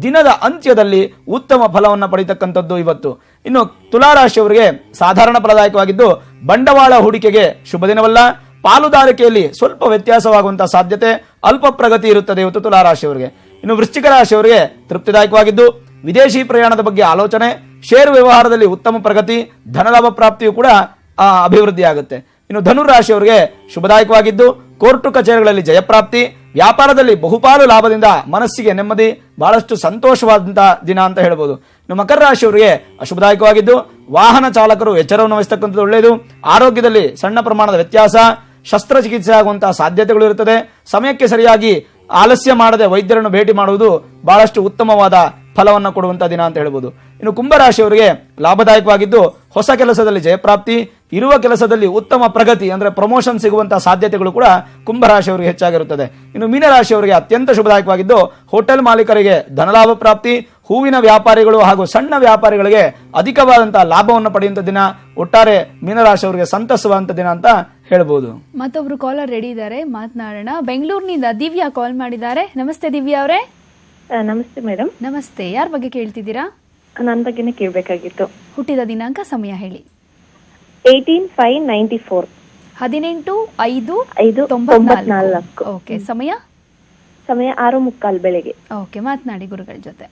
ದಿನದ ಅಂತ್ಯದಲ್ಲಿ ಉತ್ತಮ ಫಲವನ್ನು ಪಡೆಯತಕ್ಕಂಥದ್ದು ಇವತ್ತು. ಇನ್ನು ತುಲಾರಾಶಿಯವರಿಗೆ ಸಾಧಾರಣ ಫಲದಾಯಕವಾಗಿದ್ದು ಬಂಡವಾಳ ಹೂಡಿಕೆಗೆ ಶುಭ ದಿನವಲ್ಲ, ಪಾಲುದಾರಿಕೆಯಲ್ಲಿ ಸ್ವಲ್ಪ ವ್ಯತ್ಯಾಸವಾಗುವಂತಹ ಸಾಧ್ಯತೆ, ಅಲ್ಪ ಪ್ರಗತಿ ಇರುತ್ತದೆ ಇವತ್ತು ತುಲಾರಾಶಿಯವರಿಗೆ. ಇನ್ನು ವೃಶ್ಚಿಕ ರಾಶಿಯವರಿಗೆ ತೃಪ್ತಿದಾಯಕವಾಗಿದ್ದು ವಿದೇಶಿ ಪ್ರಯಾಣದ ಬಗ್ಗೆ ಆಲೋಚನೆ, ಷೇರು ವ್ಯವಹಾರದಲ್ಲಿ ಉತ್ತಮ ಪ್ರಗತಿ, ಧನಲಾಭ ಪ್ರಾಪ್ತಿಯು ಕೂಡ ಅಭಿವೃದ್ಧಿ ಆಗುತ್ತೆ. ಇನ್ನು ಧನುರಾಶಿಯವರಿಗೆ ಶುಭದಾಯಕವಾಗಿದ್ದು ಕೋರ್ಟು ಕಚೇರಿಗಳಲ್ಲಿ ಜಯಪ್ರಾಪ್ತಿ, ವ್ಯಾಪಾರದಲ್ಲಿ ಬಹುಪಾಲು ಲಾಭದಿಂದ ಮನಸ್ಸಿಗೆ ನೆಮ್ಮದಿ, ಬಹಳಷ್ಟು ಸಂತೋಷವಾದಂತಹ ದಿನ ಅಂತ ಹೇಳ್ಬೋದು. ಇನ್ನು ಮಕರ ರಾಶಿಯವರಿಗೆ ಅಶುಭದಾಯಕವಾಗಿದ್ದು ವಾಹನ ಚಾಲಕರು ಎಚ್ಚರವನ್ನು ವಹಿಸತಕ್ಕಂಥದ್ದು ಒಳ್ಳೆಯದು. ಆರೋಗ್ಯದಲ್ಲಿ ಸಣ್ಣ ಪ್ರಮಾಣದ ವ್ಯತ್ಯಾಸ, ಶಸ್ತ್ರಚಿಕಿತ್ಸೆ ಆಗುವಂತಹ ಸಾಧ್ಯತೆಗಳು ಇರುತ್ತದೆ. ಸಮಯಕ್ಕೆ ಸರಿಯಾಗಿ ಆಲಸ್ಯ ಮಾಡದೆ ವೈದ್ಯರನ್ನು ಭೇಟಿ ಮಾಡುವುದು ಬಹಳಷ್ಟು ಉತ್ತಮವಾದ ಫಲವನ್ನು ಕೊಡುವಂತಹ ದಿನ ಅಂತ ಹೇಳ್ಬೋದು. ಇನ್ನು ಕುಂಭರಾಶಿಯವರಿಗೆ ಲಾಭದಾಯಕವಾಗಿದ್ದು ಹೊಸ ಕೆಲಸದಲ್ಲಿ ಜಯಪ್ರಾಪ್ತಿ, ಇರುವ ಕೆಲಸದಲ್ಲಿ ಉತ್ತಮ ಪ್ರಗತಿ ಅಂದ್ರೆ ಪ್ರಮೋಷನ್ ಸಿಗುವಂತಹ ಸಾಧ್ಯತೆಗಳು ಕೂಡ ಕುಂಭರಾಶಿಯವರಿಗೆ ಹೆಚ್ಚಾಗಿರುತ್ತದೆ. ಇನ್ನು ಮೀನರಾಶಿಯವರಿಗೆ ಅತ್ಯಂತ ಶುಭದಾಯಕವಾಗಿದ್ದು ಹೋಟೆಲ್ ಮಾಲೀಕರಿಗೆ ಧನಲಾಭ ಪ್ರಾಪ್ತಿ, ಹೂವಿನ ವ್ಯಾಪಾರಿಗಳು ಹಾಗೂ ಸಣ್ಣ ವ್ಯಾಪಾರಿಗಳಿಗೆ ಅಧಿಕವಾದಂತಹ ಲಾಭವನ್ನು ಪಡೆಯುವಂತ ದಿನ. ಒಟ್ಟಾರೆ ಮೀನರಾಶಿಯವರಿಗೆ ಸಂತಸವಾದಂತ ದಿನ ಅಂತ ಹೇಳ್ಬೋದು. ಮತ್ತೊಬ್ರು ಕಾಲರ್ ರೆಡಿ ಇದ್ದಾರೆ, ಮಾತನಾಡೋಣ. ಬೆಂಗಳೂರಿನಿಂದ ದಿವ್ಯಾ ಕಾಲ್ ಮಾಡಿದ್ದಾರೆ. ನಮಸ್ತೆ ದಿವ್ಯಾ ಅವರೇ. ನಮಸ್ತೆ ಮೇಡಮ್. ನಮಸ್ತೆ. ಯಾರ ಬಗ್ಗೆ ಕೇಳ್ತಿದ್ದೀರಾ? ನನ್ನ ಬಗ್ಗೆನೇ ಕೇಳಬೇಕಾಗಿತ್ತು. ಹುಟ್ಟಿದ ದಿನಾಂಕ, ಸಮಯ ಹೇಳಿ. 18/5/94. 18/5/94. ಓಕೆ. ಸಮಯ 6:45 ಬೆಳಗ್ಗೆ. ಓಕೆ, ಮಾತನಾಡಿ ಗುರುಗಳ ಜೊತೆ.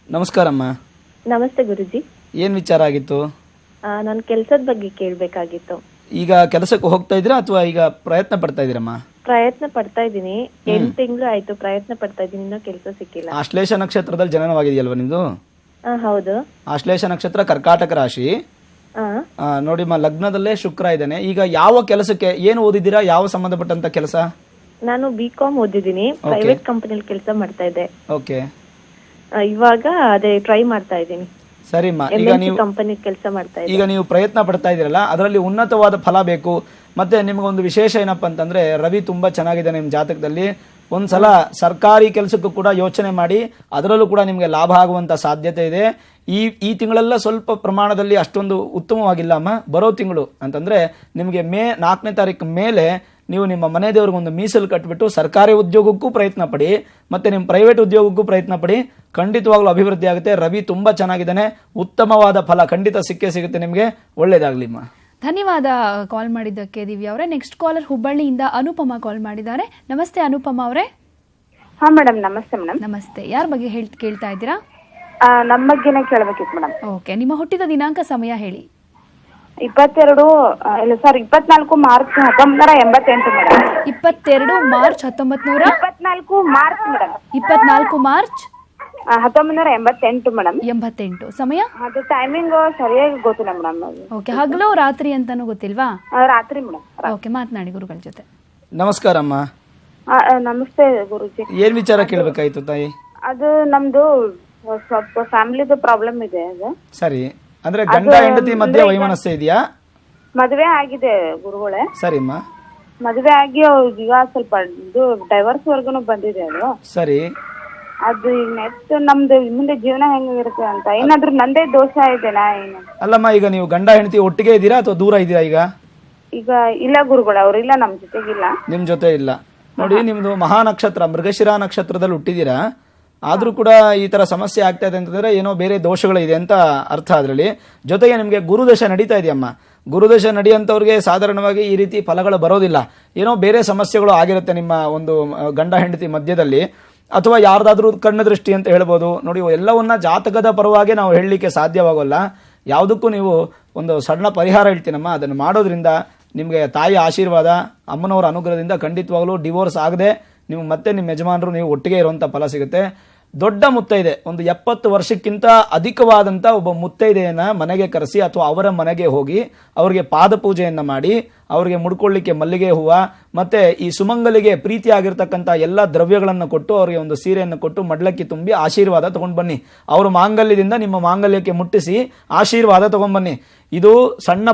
ನಮಸ್ಕಾರಮ್ಮ. ನಮಸ್ತೆ ಗುರುಜಿ. ಏನ್ ವಿಚಾರ ಆಗಿತ್ತು? ನನ್ನ ಕೆಲಸದ ಬಗ್ಗೆ ಕೇಳಬೇಕಾಗಿತ್ತು. ಈಗ ಕೆಲಸಕ್ಕೆ ಹೋಗ್ತಾ ಇದ್ದೀರಾ ಅಥವಾ ಈಗ ಪ್ರಯತ್ನ ಪಡ್ತಾ ಇದ್ದೀರಮ್ಮ? ಪ್ರಯತ್ನ ಪಡ್ತಾ ಇದ್ದೀನಿ. 8 ತಿಂಗಳು ಆಯ್ತು ಪ್ರಯತ್ನ ಪಡ್ತಾ ಇದ್ದೀನಿ, ಇನ್ನೂ ಕೆಲಸ ಸಿಕ್ಕಿಲ್ಲ. ಆಶ್ಲೇಷ ನಕ್ಷತ್ರದಲ್ಲಿ ಜನನವಾಗಿದೆಯಲ್ವಾ ನಿಮ್ದು? ಹೌದು. ಆಶ್ಲೇಷ ನಕ್ಷತ್ರ, ಕರ್ಕಾಟಕ ರಾಶಿ. ನೋಡಿಮ್ಮ, ಲಗ್ನದಲ್ಲೇ ಶುಕ್ರ ಇದ್ದಾನೆ. ಈಗ ಯಾವ ಕೆಲಸಕ್ಕೆ, ಏನು ಓದಿದ್ದೀರಾ, ಯಾವ ಸಂಬಂಧಪಟ್ಟಂತ ಕೆಲಸ? ನಾನು BCom ಓದಿದ್ದೀನಿ. ಪ್ರೈವೇಟ್ ಕಂಪನಿಯಲ್ಲಿ ಕೆಲಸ ಮಾಡ್ತಾ ಇದ್ದೆ. ಓಕೆ. ಇವಾಗ ಅದೇ ಟ್ರೈ ಮಾಡ್ತಾ ಇದ್ದೀನಿ. ಸರಿಮ್ಮ. ಈಗ ನೀವು ಕಂಪನಿ ಕೆಲಸ ಮಾಡ್ತಾ ಇದ್ದೀನಿ. ಈಗ ನೀವು ಪ್ರಯತ್ನ ಪಡ್ತಾ ಇದ್ದೀರಲ್ಲ, ಅದರಲ್ಲಿ ಉನ್ನತವಾದ ಫಲ ಬೇಕು. ಮತ್ತೆ ನಿಮ್ಗೊಂದು ವಿಶೇಷ ಏನಪ್ಪಾ ಅಂತಂದ್ರೆ, ರವಿ ತುಂಬಾ ಚೆನ್ನಾಗಿದೆ ನಿಮ್ ಜಾತಕದಲ್ಲಿ. ಒಂದ್ಸಲ ಸರ್ಕಾರಿ ಕೆಲಸಕ್ಕೂ ಕೂಡ ಯೋಚನೆ ಮಾಡಿ, ಅದರಲ್ಲೂ ಕೂಡ ನಿಮ್ಗೆ ಲಾಭ ಆಗುವಂತ ಸಾಧ್ಯತೆ ಇದೆ. ಈ ತಿಂಗಳೆಲ್ಲ ಸ್ವಲ್ಪ ಪ್ರಮಾಣದಲ್ಲಿ ಅಷ್ಟೊಂದು ಉತ್ತಮವಾಗಿಲ್ಲ ಅಮ್ಮ. ಬರೋ ತಿಂಗಳು ಅಂತಂದ್ರೆ ನಿಮಗೆ ಮೇ 4ನೇ ತಾರೀಕು ಮೇಲೆ ನೀವು ನಿಮ್ಮ ಮನೆ ದೇವ್ರಿಗೊಂದು ಮೀಸಲು ಕಟ್ಬಿಟ್ಟು ಸರ್ಕಾರಿ ಉದ್ಯೋಗಕ್ಕೂ ಪ್ರಯತ್ನ ಪಡಿ, ಮತ್ತೆ ನಿಮ್ಮ ಪ್ರೈವೇಟ್ ಉದ್ಯೋಗಕ್ಕೂ ಪ್ರಯತ್ನ ಪಡಿ. ಖಂಡಿತವಾಗ್ಲೂ ಅಭಿವೃದ್ಧಿ ಆಗುತ್ತೆ. ರವಿ ತುಂಬಾ ಚೆನ್ನಾಗಿದ್ದಾನೆ, ಉತ್ತಮವಾದ ಫಲ ಖಂಡಿತ ಸಿಕ್ಕೇ ಸಿಗುತ್ತೆ ನಿಮಗೆ. ಒಳ್ಳೇದಾಗ್ಲಿಮ್ಮ. ಧನ್ಯವಾದ ಕಾಲ್ ಮಾಡಿದ್ದಕ್ಕೆ ದಿವ್ಯಾ ಅವರೇ. ನೆಕ್ಸ್ಟ್ ಕಾಲರ್ ಹುಬ್ಬಳ್ಳಿಯಿಂದ ಅನುಪಮ ಕಾಲ್ ಮಾಡಿದ್ದಾರೆ. ನಮಸ್ತೆ ಅನುಪಮ ಅವರೇ. ಹಾ ಮೇಡಮ್, ನಮಸ್ತೆ ಮೇಡಮ್. ನಮಸ್ತೆ. ಯಾರ ಬಗ್ಗೆ ಕೇಳ್ತಾ ಇದ್ದೀರಾ? ನಮ್ಮ ಬಗ್ಗೆನೇ ಕೇಳಬೇಕಿತ್ತು ಮೇಡಮ್. ಓಕೆ. ನಿಮ್ಮ ಹುಟ್ಟಿದ ದಿನಾಂಕ, ಸಮಯ ಹೇಳಿ. 24 March 1988 madam. 22 March 1900. 24 March madam. 24 March 1988 madam. 88. ಸಮಯ? ಅದು ಟೈಮಿಂಗ್ ಸರಿಯಾಗಿ ಗೊತ್ತಿಲ್ಲ ಮೇಡಮ್. ಓಕೆ. ಹಗಲು ರಾತ್ರಿ ಅಂತಾನು ಗೊತ್ತಿಲ್ವಾ? ರಾತ್ರಿ ಮೇಡಮ್. ಓಕೆ, ಮಾತನಾಡಿ ಗುರುಗಳ ಜೊತೆ. ನಮಸ್ಕಾರ ಅಮ್ಮ. ನಮಸ್ತೆ ಗುರುಜಿ. ಏನ್ ವಿಚಾರ ಕೇಳಬೇಕಾಯ್ತು ತಾಯಿ? ಅದು ನಮ್ದು ಸ್ವಲ್ಪ ಫ್ಯಾಮಿಲಿದು ಪ್ರಾಬ್ಲಮ್ ಇದೆ ಅದು. ಸರಿ, ಅಂದ್ರೆ ಗಂಡ ಹೆಂಡತಿ ಮಧ್ಯೆ ವೈಮನಸ್ಸೆ ಇದೆಯಾ? ಮದುವೆ ಆಗಿದೆ ಗುರುಗಳೇ. ಸರಿಮ್ಮ. ಮದುವೆ ಆಗಿ ಈಗ ಸ್ವಲ್ಪ ಇದು ಡೈವರ್ಸ್ ವರ್ಗುನು ಬಂದಿದೆ ಅದು. ಸರಿ. ಅದು ಈಗ ನೆಕ್ಸ್ಟ್ ನಮ್ದು ಮುಂದೆ ಜೀವನ ಹೆಂಗಿರುತ್ತೆ ಅಂತ ಏನಾದ್ರೂ ನಂದೇ ದೋಷ ಇದೆನಾ ಏನು? ಅಲ್ಲಮ್ಮ, ಈಗ ನೀವು ಗಂಡ ಹೆಂಡತಿ ಒಟ್ಟಿಗೆ ಇದ್ದೀರಾ ಅಥವಾ ದೂರ ಇದ್ದೀರಾ ಈಗ? ಈಗ ಇಲ್ಲ ಗುರುಗಳು, ಅವ್ರಿಲ್ಲ, ನಮ್ ಜೊತೆಗಿಲ್ಲ. ನಿಮ್ ಜೊತೆ ಇಲ್ಲ. ನೋಡಿ, ನಿಮ್ದು ಮಹಾ ನಕ್ಷತ್ರ ಮೃಗಶಿರ ನಕ್ಷತ್ರದಲ್ಲಿ ಹುಟ್ಟಿದ್ದೀರಾ, ಆದ್ರೂ ಕೂಡ ಈ ತರ ಸಮಸ್ಯೆ ಆಗ್ತಾ ಇದೆ ಅಂತಂದ್ರೆ ಏನೋ ಬೇರೆ ದೋಷಗಳಿದೆ ಅಂತ ಅರ್ಥ. ಅದರಲ್ಲಿ ಜೊತೆಗೆ ನಿಮ್ಗೆ ಗುರುದಶ ನಡೀತಾ ಇದೆಯಮ್ಮ. ಗುರುದಶ ನಡೆಯುವಂಥವ್ರಿಗೆ ಸಾಧಾರಣವಾಗಿ ಈ ರೀತಿ ಫಲಗಳು ಬರೋದಿಲ್ಲ. ಏನೋ ಬೇರೆ ಸಮಸ್ಯೆಗಳು ಆಗಿರುತ್ತೆ ನಿಮ್ಮ ಒಂದು ಗಂಡ ಹೆಂಡತಿ ಮಧ್ಯದಲ್ಲಿ, ಅಥವಾ ಯಾರ್ದಾದ್ರೂ ಕಣ್ಣು ದೃಷ್ಟಿ ಅಂತ ಹೇಳ್ಬೋದು. ನೋಡಿ, ಎಲ್ಲವನ್ನ ಜಾತಕದ ಪರವಾಗಿ ನಾವು ಹೇಳಲಿಕ್ಕೆ ಸಾಧ್ಯವಾಗೋಲ್ಲ. ಯಾವುದಕ್ಕೂ ನೀವು ಒಂದು ಸಣ್ಣ ಪರಿಹಾರ ಹೇಳ್ತೀನಮ್ಮ, ಅದನ್ನು ಮಾಡೋದ್ರಿಂದ ನಿಮಗೆ ತಾಯಿ ಆಶೀರ್ವಾದ, ಅಮ್ಮನವರ ಅನುಗ್ರಹದಿಂದ ಖಂಡಿತವಾಗ್ಲೂ ಡಿವೋರ್ಸ್ ಆಗದೆ ನೀವು ಮತ್ತೆ ನಿಮ್ಮ ಯಜಮಾನರು ನೀವು ಒಟ್ಟಿಗೆ ಇರುವಂಥ ಫಲ ಸಿಗುತ್ತೆ. ದೊಡ್ಡ ಮುತ್ತೈದೆ, ಒಂದು 70 ವರ್ಷಕ್ಕಿಂತ ಅಧಿಕವಾದಂಥ ಒಬ್ಬ ಮುತ್ತೈದೆಯನ್ನ ಮನೆಗೆ ಕರೆಸಿ ಅಥವಾ ಅವರ ಮನೆಗೆ ಹೋಗಿ ಅವರಿಗೆ ಪಾದ ಪೂಜೆಯನ್ನು ಮಾಡಿ ಅವರಿಗೆ ಮುಡ್ಕೊಳ್ಳಿಕ್ಕೆ ಮಲ್ಲಿಗೆ ಹೂವು ಮತ್ತೆ ಈ ಸುಮಂಗಲಿಗೆ ಪ್ರೀತಿ ಆಗಿರ್ತಕ್ಕಂಥ ಎಲ್ಲ ದ್ರವ್ಯಗಳನ್ನು ಕೊಟ್ಟು ಅವರಿಗೆ ಒಂದು ಸೀರೆಯನ್ನು ಕೊಟ್ಟು ಮಡ್ಲಕ್ಕಿ ತುಂಬಿ ಆಶೀರ್ವಾದ ತಗೊಂಡು ಬನ್ನಿ. ಅವರು ಮಾಂಗಲ್ಯದಿಂದ ನಿಮ್ಮ ಮಾಂಗಲ್ಯಕ್ಕೆ ಮುಟ್ಟಿಸಿ ಆಶೀರ್ವಾದ ತಗೊಂಡು ಬನ್ನಿ. ಇದು ಸಣ್ಣ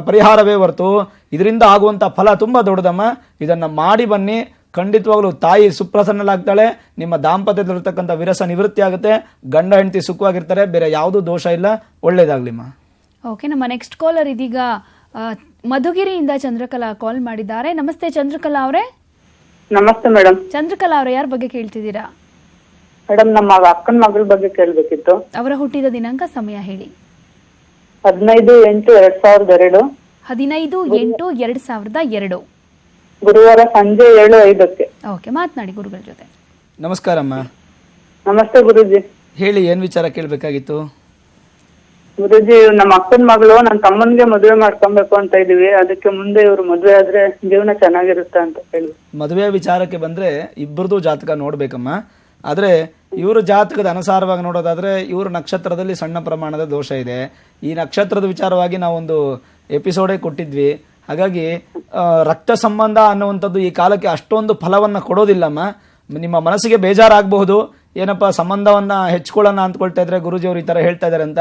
ಪರಿಹಾರವೇ ಹೊರತು ಇದರಿಂದ ಆಗುವಂಥ ಫಲ ತುಂಬ ದೊಡ್ಡದಮ್ಮ. ಇದನ್ನು ಮಾಡಿ ಬನ್ನಿ. ಖಂಡಿತವಾಗ್ಲೂ ತಾಯಿ ಸುಪ್ರಸನ್ನಲಾಗ್ತಾಳೆ. ನಿಮ್ಮ ದಾಂಪತ್ಯದಲ್ಲಿರ್ತಕ್ಕಂಥ ವಿರಸ ನಿವೃತ್ತಿ ಆಗುತ್ತೆ. ಗಂಡ ಹೆಂಡತಿ ಸುಖವಾಗಿರ್ತಾರೆ. ಬೇರೆ ಯಾವುದೂ ದೋಷ ಇಲ್ಲ. ಒಳ್ಳೇದಾಗ್ಲಿಮ್ಮ. ಓಕೆ, ನಮ್ಮ ನೆಕ್ಸ್ಟ್ ಕಾಲರ್ ಇದೀಗ ಮಧುಗಿರಿಯಿಂದ ಚಂದ್ರಕಲಾ ಕಾಲ್ ಮಾಡಿದ್ದಾರೆ. ನಮಸ್ತೆ ಚಂದ್ರಕಲಾ ಅವರೇ. ನಮಸ್ತೆ ಮೇಡಮ್. ಚಂದ್ರಕಲಾ ಅವರೇ, ಯಾರ ಬಗ್ಗೆ ಕೇಳ್ತಿದ್ದೀರಾ? ಮೇಡಮ್, ನಮ್ಮ ಅಕ್ಕನ ಮಗಳ ಬಗ್ಗೆ ಕೇಳ್ಬೇಕಿತ್ತು. ಅವರ ಹುಟ್ಟಿದ ದಿನಾಂಕ, ಸಮಯ ಹೇಳಿ. 15/8/2002. 15/8/2002. ಗುರುವಾರ ಸಂಜೆ 7:05. ಓಕೆ, ಮಾತನಾಡಿ ಗುರುಗಳ ಜೊತೆ. ನಮಸ್ಕಾರಮ್ಮ. ನಮಸ್ತೆ ಗುರುಜಿ. ಹೇಳಿ, ಏನ್ ವಿಚಾರ ಕೇಳಬೇಕಾಗಿತ್ತು? ಗುರುಜಿ, ನಮ್ಮ ಅಕ್ಕನ ಮಗಳು ನನ್ನ ತಮ್ಮನ್ಗೆ ಮದುವೆ ಮಾಡ್ಕೊಬೇಕು ಅಂತ ಇದೀವಿ. ಅದಕ್ಕೆ ಮುಂದೆ ಇವ್ರು ಮದುವೆ ಆದ್ರೆ ಜೀವನ ಚೆನ್ನಾಗಿರುತ್ತೆ ಅಂತ ಹೇಳಿ. ಮದುವೆ ವಿಚಾರಕ್ಕೆ ಬಂದ್ರೆ ಇಬ್ಬರದು ಜಾತಕ ನೋಡ್ಬೇಕಮ್ಮ. ಆದ್ರೆ ಇವ್ರ ಜಾತಕದ ಅನುಸಾರವಾಗಿ ನೋಡೋದಾದ್ರೆ ಇವ್ರ ನಕ್ಷತ್ರದಲ್ಲಿ ಸಣ್ಣ ಪ್ರಮಾಣದ ದೋಷ ಇದೆ. ಈ ನಕ್ಷತ್ರದ ವಿಚಾರವಾಗಿ ನಾವೊಂದು ಎಪಿಸೋಡೇ ಕೊಟ್ಟಿದ್ವಿ. ಹಾಗಾಗಿ ರಕ್ತ ಸಂಬಂಧ ಅನ್ನುವಂಥದ್ದು ಈ ಕಾಲಕ್ಕೆ ಅಷ್ಟೊಂದು ಫಲವನ್ನ ಕೊಡೋದಿಲ್ಲಮ್ಮ. ನಿಮ್ಮ ಮನಸ್ಸಿಗೆ ಬೇಜಾರಾಗಬಹುದು, ಏನಪ್ಪ ಸಂಬಂಧವನ್ನ ಹೆಚ್ಕೊಳ್ಳೋಣ ಅಂದ್ಕೊಳ್ತಾ ಇದ್ರೆ ಗುರುಜಿ ಅವರು ಈ ತರ ಹೇಳ್ತಾ ಇದಾರೆ ಅಂತ.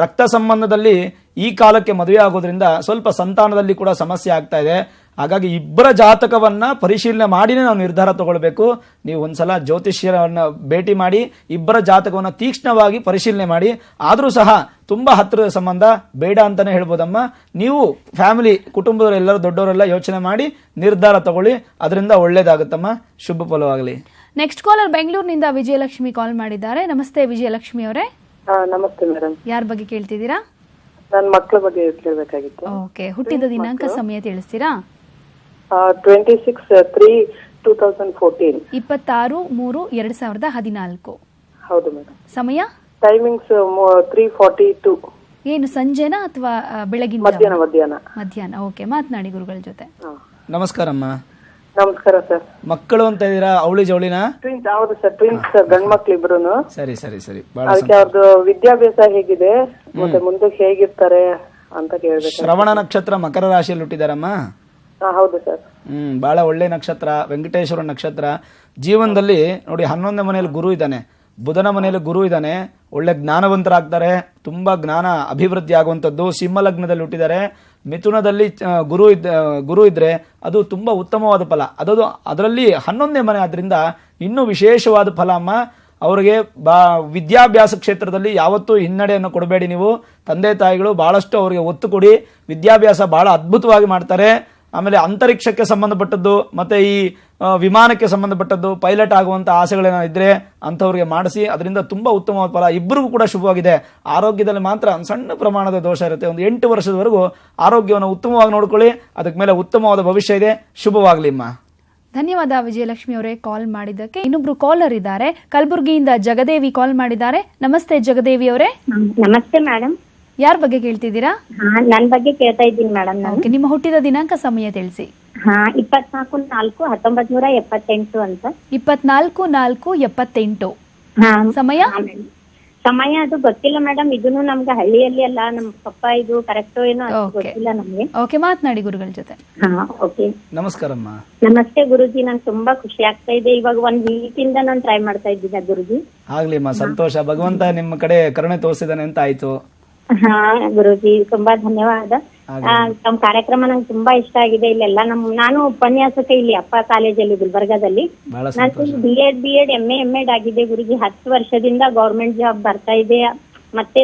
ರಕ್ತ ಸಂಬಂಧದಲ್ಲಿ ಈ ಕಾಲಕ್ಕೆ ಮದುವೆ ಆಗೋದ್ರಿಂದ ಸ್ವಲ್ಪ ಸಂತಾನದಲ್ಲಿ ಕೂಡ ಸಮಸ್ಯೆ ಆಗ್ತಾ ಇದೆ. ಹಾಗಾಗಿ ಇಬ್ಬರ ಜಾತಕವನ್ನ ಪರಿಶೀಲನೆ ಮಾಡಿನೇ ನಾವು ನಿರ್ಧಾರ ತಗೊಳ್ಬೇಕು. ನೀವು ಒಂದ್ಸಲ ಜ್ಯೋತಿಷ್ಯರನ್ನ ಭೇಟಿ ಮಾಡಿ ಇಬ್ಬರ ಜಾತಕವನ್ನ ತೀಕ್ಷ್ಣವಾಗಿ ಪರಿಶೀಲನೆ ಮಾಡಿ. ಆದ್ರೂ ಸಹ ತುಂಬಾ ಹತ್ತಿರದ ಸಂಬಂಧ ಬೇಡ ಅಂತಾನೆ ಹೇಳ್ಬೋದಮ್ಮ. ನೀವು ಫ್ಯಾಮಿಲಿ ಕುಟುಂಬದವರೆಲ್ಲರೂ ದೊಡ್ಡವರೆಲ್ಲ ಯೋಚನೆ ಮಾಡಿ ನಿರ್ಧಾರ ತಗೊಳ್ಳಿ, ಅದರಿಂದ ಒಳ್ಳೇದಾಗುತ್ತಮ್ಮ. ಶುಭ ಫಲವಾಗಲಿ. ನೆಕ್ಸ್ಟ್ ಕಾಲರ್ ಬೆಂಗಳೂರಿನಿಂದ ವಿಜಯಲಕ್ಷ್ಮಿ ಕಾಲ್ ಮಾಡಿದ್ದಾರೆ. ನಮಸ್ತೆ ವಿಜಯಲಕ್ಷ್ಮಿ ಅವರೇ. ನಮಸ್ತೆ ಮೇಡಮ್. ಯಾರ ಬಗ್ಗೆ ಕೇಳ್ತಿದ್ದೀರಾ? ನನ್ನ ಮಕ್ಕಳ ಬಗ್ಗೆ ಕೇಳ್ಬೇಕಾಗಿತ್ತು. ಓಕೆ, ಹುಟ್ಟಿದ ದಿನಾಂಕ, ಸಮಯ ತಿಳಿಸ್ತೀರಾ? 26/3/2014. 26/3/2014. ಹೌದು ಮೇಡಮ್. ಸಮಯ? ಟೈಮಿಂಗ್ಸ್ 3:42. ಏನು, ಸಂಜೆನಾ ಅಥವಾ ಬೆಳಗಿನ? ಮಧ್ಯಾಹ್ನ. ಓಕೆ, ಮಾತನಾಡಿ ಗುರುಗಳ ಜೊತೆ. ನಮಸ್ಕಾರಮ್ಮ. ನಮಸ್ಕಾರ ಸರ್. ಮಕ್ಕಳು ಅಂತ ಇದೀರಾ? ಅವಳಿ ಜವಳಿನ? ಟ್ವಿನ್ಸ್. ಹೌದು ಸರ್, ಟ್ವಿನ್ಸ್ ಸರ್, ಗಂಡ್ ಮಕ್ಳು ಇಬ್ರು. ಸರಿ ಸರಿ ಸರಿ. ಅದಕ್ಕೆ ಅವ್ರದ್ದು ವಿದ್ಯಾಭ್ಯಾಸ ಹೇಗಿದೆ ಮತ್ತೆ ಮುಂದೆ ಹೇಗಿರ್ತಾರೆ ಅಂತ ಕೇಳ್ಬೇಕು. ಶ್ರವಣ ನಕ್ಷತ್ರ ಮಕರ ರಾಶಿಯಲ್ಲಿ ಹುಟ್ಟಿದಾರಮ್ಮ. ಹೌದು ಸರ್. ಬಹಳ ಒಳ್ಳೆ ನಕ್ಷತ್ರ, ವೆಂಕಟೇಶ್ವರ ನಕ್ಷತ್ರ. ಜೀವನದಲ್ಲಿ ನೋಡಿ, 11ನೇ ಮನೆಯಲ್ಲಿ ಗುರು ಇದ್ದಾನೆ, ಬುಧನ ಮನೆಯಲ್ಲಿ ಗುರು ಇದ್ದಾನೆ. ಒಳ್ಳೆ ಜ್ಞಾನವಂತರಾಗ್ತಾರೆ, ತುಂಬಾ ಜ್ಞಾನ ಅಭಿವೃದ್ಧಿ ಆಗುವಂಥದ್ದು. ಸಿಂಹ ಲಗ್ನದಲ್ಲಿ ಹುಟ್ಟಿದ್ದಾರೆ. ಮಿಥುನದಲ್ಲಿ ಗುರು ಇದ್ರೆ ಅದು ತುಂಬಾ ಉತ್ತಮವಾದ ಫಲ. ಅದರಲ್ಲಿ 11ನೇ ಮನೆ ಆದ್ರಿಂದ ಇನ್ನೂ ವಿಶೇಷವಾದ ಫಲ ಅಮ್ಮ. ಅವರಿಗೆ ವಿದ್ಯಾಭ್ಯಾಸ ಕ್ಷೇತ್ರದಲ್ಲಿ ಯಾವತ್ತೂ ಹಿನ್ನಡೆಯನ್ನು ಕೊಡಬೇಡಿ ನೀವು. ತಂದೆ ತಾಯಿಗಳು ಬಹಳಷ್ಟು ಅವರಿಗೆ ಒತ್ತು ಕೊಡಿ. ವಿದ್ಯಾಭ್ಯಾಸ ಬಹಳ ಅದ್ಭುತವಾಗಿ ಮಾಡ್ತಾರೆ. ಆಮೇಲೆ ಅಂತರಿಕ್ಷಕ್ಕೆ ಸಂಬಂಧಪಟ್ಟದ್ದು ಮತ್ತೆ ಈ ವಿಮಾನಕ್ಕೆ ಸಂಬಂಧಪಟ್ಟದ್ದು, ಪೈಲಟ್ ಆಗುವಂತ ಆಸೆಗಳೇನೋ ಇದ್ರೆ ಅಂಥವ್ರಿಗೆ ಮಾಡಿಸಿ. ಅದರಿಂದ ತುಂಬಾ ಉತ್ತಮವಾದ ಫಲ. ಇಬ್ಬರಿಗೂ ಕೂಡ ಶುಭವಾಗಿದೆ. ಆರೋಗ್ಯದಲ್ಲಿ ಮಾತ್ರ ಸಣ್ಣ ಪ್ರಮಾಣದ ದೋಷ ಇರುತ್ತೆ. ಒಂದು 8 ವರ್ಷದವರೆಗೂ ಆರೋಗ್ಯವನ್ನು ಉತ್ತಮವಾಗಿ ನೋಡ್ಕೊಳ್ಳಿ. ಅದಕ್ಕೆ ಮೇಲೆ ಉತ್ತಮವಾದ ಭವಿಷ್ಯ ಇದೆ. ಶುಭವಾಗ್ಲಿಮ್ಮ. ಧನ್ಯವಾದ ವಿಜಯಲಕ್ಷ್ಮಿ ಅವರೇ ಕಾಲ್ ಮಾಡಿದ್ದಕ್ಕೆ. ಇನ್ನೊಬ್ರು ಕಾಲರ್ ಇದ್ದಾರೆ, ಕಲಬುರಗಿಯಿಂದ ಜಗದೇವಿ ಕಾಲ್ ಮಾಡಿದ್ದಾರೆ. ನಮಸ್ತೆ ಜಗದೇವಿ ಅವರೇ. ನಮಸ್ತೆ ಮೇಡಮ್. ಯಾರ ಬಗ್ಗೆ ಕೇಳ್ತಿದ್ದೀರಾ? ನನ್ ಬಗ್ಗೆ ಕೇಳ್ತಾ ಇದ್ದೀನಿ ಮೇಡಮ್. ಓಕೆ, ನಿಮ್ಮ ಹುಟ್ಟಿದ ದಿನಾಂಕ, ಸಮಯ ತಿಳಿಸಿ. 24/4/1978 ಅಂತ. 24/4/78. ಸಮಯ? ಸಮಯ ಅದು ಗೊತ್ತಿಲ್ಲ ಮೇಡಮ್. ಇದನ್ನು ನಮ್ಗೆ ಹಳ್ಳಿಯಲ್ಲಿ ಅಲ್ಲ, ನಮ್ ಪಪ್ಪ ಇದು ಕರೆಕ್ಟೋ ಏನೋ ಅಷ್ಟು Okay. ಗೊತ್ತಿಲ್ಲ ನಮ್ಗೆ. ಓಕೆ, ಮಾತನಾಡಿ ಗುರುಗಳ ಜೊತೆ. ಹಾ, ಓಕೆ. ನಮಸ್ಕಾರಮ್ಮ. ನಮಸ್ತೆ ಗುರುಜಿ, ನಂಗೆ ತುಂಬಾ ಖುಷಿ ಆಗ್ತಾ ಇದೆ. ಇವಾಗ 1 ವೀಕ್ ಇಂದ ನಾನು ಟ್ರೈ ಮಾಡ್ತಾ ಇದ್ದೀನಿ ಗುರುಜಿ. ಆಗ್ಲಿಮ್ಮ, ಸಂತೋಷ. ಭಗವಂತ ನಿಮ್ಮ ಕಡೆ ಕರುಣೆ ತೋರಿಸಿದಾನೆ ಅಂತ ಆಯ್ತು. ಹಾ ಗುರುಜಿ, ತುಂಬಾ ಧನ್ಯವಾದ. ತಮ್ಮ ಕಾರ್ಯಕ್ರಮ ನಂಗೆ ತುಂಬಾ ಇಷ್ಟ ಆಗಿದೆ. ಇಲ್ಲೆಲ್ಲ ನಾನು ಉಪನ್ಯಾಸಕ ಇಲ್ಲಿ ಅಪ್ಪ ಕಾಲೇಜಲ್ಲಿ ಗುಲ್ಬರ್ಗಾದಲ್ಲಿ. ಬಹಳ ನಾನು ಸಂತೋಷ. B.Ed MA ಆಗಿದೆ ಗುರುಜಿ. 10 ವರ್ಷದಿಂದ ಗೌರ್ಮೆಂಟ್ ಜಾಬ್ ಬರ್ತಾ ಇದೆ. ಮತ್ತೆ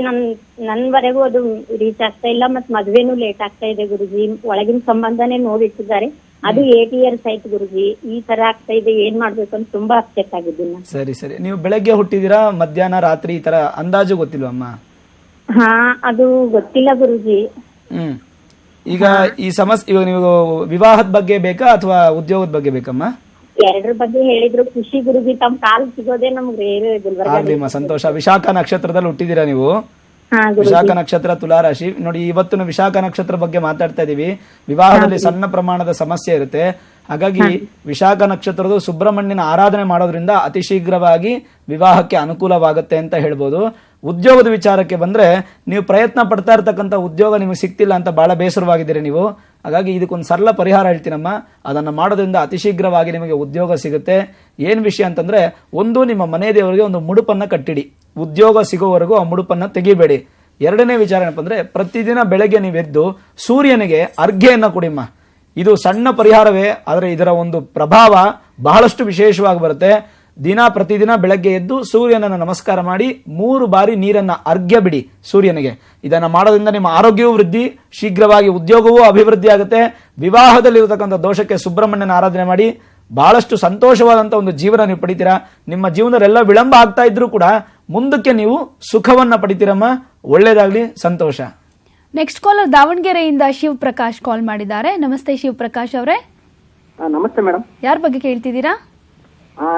ನನ್ವರೆಗೂ ಅದು ರೀಚ್ ಆಗ್ತಾ ಇಲ್ಲ. ಮತ್ ಮದ್ವೆನೂ ಲೇಟ್ ಆಗ್ತಾ ಇದೆ ಗುರುಜಿ. ಒಳಗಿನ ಸಂಬಂಧನೇ ನೋಡಿಟ್ಟಿದ್ದಾರೆ. ಅದು 8 ಇಯರ್ಸ್ ಆಯ್ತು ಗುರುಜಿ. ಈ ತರ ಆಗ್ತಾ ಇದೆ, ಏನ್ ಮಾಡ್ಬೇಕು ಅಂತ ತುಂಬಾ ಅಪ್ಸೆಟ್ ಆಗಿದ್ದೀನಿ ನಾನು. ಸರಿ ಸರಿ. ನೀವು ಬೆಳಗ್ಗೆ ಹುಟ್ಟಿದಿರಾ, ಮಧ್ಯಾಹ್ನ, ರಾತ್ರಿ, ಈ ತರ ಅಂದಾಜು ಗೊತ್ತಿಲ್ವಮ್ಮ? ಹಾ, ಅದು ಗೊತ್ತಿಲ್ಲ ಗುರುಜಿ. ಈಗ ಈ ಸಮಸ್ಯೆ, ಇವಾಗ ನೀವು ವಿವಾಹದ ಬಗ್ಗೆ ಬೇಕಾ ಅಥವಾ ಉದ್ಯೋಗದ ಬಗ್ಗೆ ಬೇಕಮ್ಮ? ಎರಡರ ಬಗ್ಗೆ ಹೇಳಿದ್ರು ಖುಷಿ ಗುರುಜಿ. ತಮ್ಮ ಕಾಲ್ ಸಿಗೋದೇ ನಮ್ಗೆ ಗುಲ್ಬರ್ಗ. ಆಗ್ಲಿಮ್ಮ, ಸಂತೋಷ. ವಿಶಾಖ ನಕ್ಷತ್ರದಲ್ಲಿ ಹುಟ್ಟಿದಿರಾ ನೀವು? ಹಾ ಗುರುಜಿ. ವಿಶಾಖ ನಕ್ಷತ್ರ, ತುಲಾರಾಶಿ. ನೋಡಿ, ಇವತ್ತು ವಿಶಾಖ ನಕ್ಷತ್ರ ಬಗ್ಗೆ ಮಾತಾಡ್ತಾ ಇದೀವಿ. ವಿವಾಹದಲ್ಲಿ ಸಣ್ಣ ಪ್ರಮಾಣದ ಸಮಸ್ಯೆ ಇರುತ್ತೆ. ಹಾಗಾಗಿ ವಿಶಾಖ ನಕ್ಷತ್ರದ ಸುಬ್ರಹ್ಮಣ್ಯನ ಆರಾಧನೆ ಮಾಡೋದ್ರಿಂದ ಅತಿ ಶೀಘ್ರವಾಗಿ ವಿವಾಹಕ್ಕೆ ಅನುಕೂಲವಾಗುತ್ತೆ ಅಂತ ಹೇಳ್ಬೋದು. ಉದ್ಯೋಗದ ವಿಚಾರಕ್ಕೆ ಬಂದ್ರೆ, ನೀವು ಪ್ರಯತ್ನ ಪಡ್ತಾ ಇರ್ತಕ್ಕಂಥ ಉದ್ಯೋಗ ನಿಮಗೆ ಸಿಗ್ತಿಲ್ಲ ಅಂತ ಬಹಳ ಬೇಸರವಾಗಿದ್ದೀರಿ ನೀವು. ಹಾಗಾಗಿ ಇದಕ್ಕೊಂದು ಸರಳ ಪರಿಹಾರ ಹೇಳ್ತೀನಮ್ಮ. ಅದನ್ನ ಮಾಡೋದ್ರಿಂದ ಅತಿ ಶೀಘ್ರವಾಗಿ ನಿಮಗೆ ಉದ್ಯೋಗ ಸಿಗುತ್ತೆ. ಏನ್ ವಿಷಯ ಅಂತಂದ್ರೆ, ಒಂದು, ನಿಮ್ಮ ಮನೆ ದೇವರಿಗೆ ಒಂದು ಮುಡುಪನ್ನ ಕಟ್ಟಿಡಿ. ಉದ್ಯೋಗ ಸಿಗೋವರೆಗೂ ಆ ಮುಡುಪನ್ನ ತೆಗಿಬೇಡಿ. ಎರಡನೇ ವಿಚಾರ ಏನಪ್ಪ ಅಂದ್ರೆ, ಪ್ರತಿದಿನ ಬೆಳಗ್ಗೆ ನೀವೆದ್ದು ಸೂರ್ಯನಿಗೆ ಅರ್ಘ್ಯೆಯನ್ನ ಕೊಡಿಮ್ಮ. ಇದು ಸಣ್ಣ ಪರಿಹಾರವೇ, ಆದರೆ ಇದರ ಒಂದು ಪ್ರಭಾವ ಬಹಳಷ್ಟು ವಿಶೇಷವಾಗಿ ಬರುತ್ತೆ. ಪ್ರತಿದಿನ ಬೆಳಗ್ಗೆ ಎದ್ದು ಸೂರ್ಯನನ್ನು ನಮಸ್ಕಾರ ಮಾಡಿ 3 ಬಾರಿ ನೀರನ್ನ ಅರ್ಘ್ಯ ಬಿಡಿ ಸೂರ್ಯನಿಗೆ. ಇದನ್ನ ಮಾಡೋದ್ರಿಂದ ನಿಮ್ಮ ಆರೋಗ್ಯವೂ ವೃದ್ಧಿ, ಶೀಘ್ರವಾಗಿ ಉದ್ಯೋಗವೂ ಅಭಿವೃದ್ಧಿ ಆಗುತ್ತೆ. ವಿವಾಹದಲ್ಲಿರತಕ್ಕಂಥ ದೋಷಕ್ಕೆ ಸುಬ್ರಹ್ಮಣ್ಯನ ಆರಾಧನೆ ಮಾಡಿ ಬಹಳಷ್ಟು ಸಂತೋಷವಾದಂತಹ ಒಂದು ಜೀವನ ನೀವು ಪಡಿತೀರಾ. ನಿಮ್ಮ ಜೀವನದಲ್ಲೆಲ್ಲ ವಿಳಂಬ ಆಗ್ತಾ ಇದ್ರೂ ಕೂಡ ಮುಂದಕ್ಕೆ ನೀವು ಸುಖವನ್ನ ಪಡಿತೀರಮ್ಮ. ಒಳ್ಳೇದಾಗ್ಲಿ, ಸಂತೋಷ. ನೆಕ್ಸ್ಟ್ ಕಾಲರ್ ದಾವಣಗೆರೆಯಿಂದ ಶಿವಪ್ರಕಾಶ್ ಕಾಲ್ ಮಾಡಿದ್ದಾರೆ. ನಮಸ್ತೆ ಶಿವಪ್ರಕಾಶ್ ಅವರೇ. ನಮಸ್ತೆ ಮೇಡಮ್. ಯಾರ ಬಗ್ಗೆ ಕೇಳ್ತಿದ್ದೀರಾ?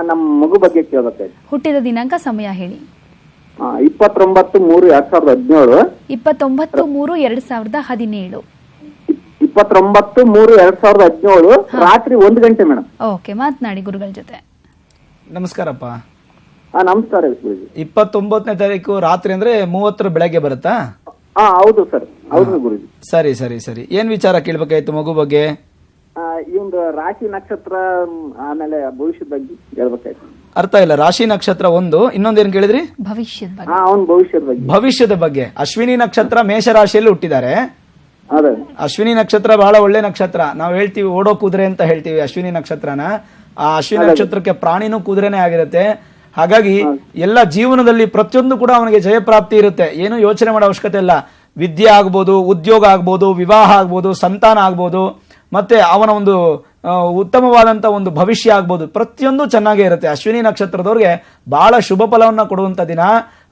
ನಮ್ಮ ಮಗು ಬಗ್ಗೆ ಕೇಳಬೇಕಾಯ್ತು. ಹುಟ್ಟಿದ ದಿನಾಂಕ, ಸಮಯ ಹೇಳಿ. 29/3/2017. 29/3/2017. 29/3/2017 ರಾತ್ರಿ 1 ಗಂಟೆ ಮೇಡಮ್. ಓಕೆ, ಮಾತನಾಡಿ ಗುರುಗಳ ಜೊತೆ. ನಮಸ್ಕಾರಪ್ಪ. ನಮಸ್ಕಾರ ಗುರುಜಿ. 29ನೇ ತಾರೀಕು ರಾತ್ರಿ ಅಂದ್ರೆ 30 ಬೆಳಗ್ಗೆ ಬರುತ್ತಾ? ಹೌದು ಸರ್, ಹೌದು ಗುರುಜಿ. ಸರಿ ಸರಿ ಸರಿ. ಏನ್ ವಿಚಾರ ಕೇಳ್ಬೇಕಾಯ್ತು ಮಗು ಬಗ್ಗೆ? ಈ ಒಂದು ರಾಶಿ ನಕ್ಷತ್ರ, ಆಮೇಲೆ ಭವಿಷ್ಯದ ಬಗ್ಗೆ ಹೇಳ್ಬೇಕಾಯ್ತು. ಅರ್ಥ ಇಲ್ಲ. ರಾಶಿ ನಕ್ಷತ್ರ ಒಂದು, ಇನ್ನೊಂದೇನ್ ಕೇಳಿದ್ರಿ? ಭವಿಷ್ಯದ ಬಗ್ಗೆ. ಅವ್ನ ಭವಿಷ್ಯದ ಬಗ್ಗೆ. ಭವಿಷ್ಯದ ಬಗ್ಗೆ. ಅಶ್ವಿನಿ ನಕ್ಷತ್ರ ಮೇಷರಾಶಿಯಲ್ಲಿ ಹುಟ್ಟಿದ್ದಾರೆ. ಅದೇ ಅಶ್ವಿನಿ ನಕ್ಷತ್ರ ಬಹಳ ಒಳ್ಳೆ ನಕ್ಷತ್ರ. ನಾವು ಹೇಳ್ತೀವಿ ಓಡೋ ಕುದುರೆ ಅಂತ ಹೇಳ್ತೀವಿ ಅಶ್ವಿನಿ ನಕ್ಷತ್ರನ. ಆ ಅಶ್ವಿನಿ ನಕ್ಷತ್ರಕ್ಕೆ ಪ್ರಾಣಿನೂ ಕುದುರೆನೇ ಆಗಿರುತ್ತೆ. ಹಾಗಾಗಿ ಎಲ್ಲ ಜೀವನದಲ್ಲಿ ಪ್ರತಿಯೊಂದು ಕೂಡ ಅವನಿಗೆ ಜಯಪ್ರಾಪ್ತಿ ಇರುತ್ತೆ. ಏನು ಯೋಚನೆ ಮಾಡೋ ಅವಶ್ಯಕತೆ ಇಲ್ಲ. ವಿದ್ಯೆ ಆಗ್ಬೋದು, ಉದ್ಯೋಗ ಆಗ್ಬೋದು, ವಿವಾಹ ಆಗ್ಬೋದು, ಸಂತಾನ ಆಗ್ಬೋದು, ಮತ್ತೆ ಅವನ ಒಂದು ಉತ್ತಮವಾದಂತ ಒಂದು ಭವಿಷ್ಯ ಆಗ್ಬೋದು, ಪ್ರತಿಯೊಂದು ಚೆನ್ನಾಗೇ ಇರುತ್ತೆ. ಅಶ್ವಿನಿ ನಕ್ಷತ್ರದವ್ರಿಗೆ ಬಹಳ ಶುಭ ಫಲವನ್ನ ಕೊಡುವಂತ ದಿನ,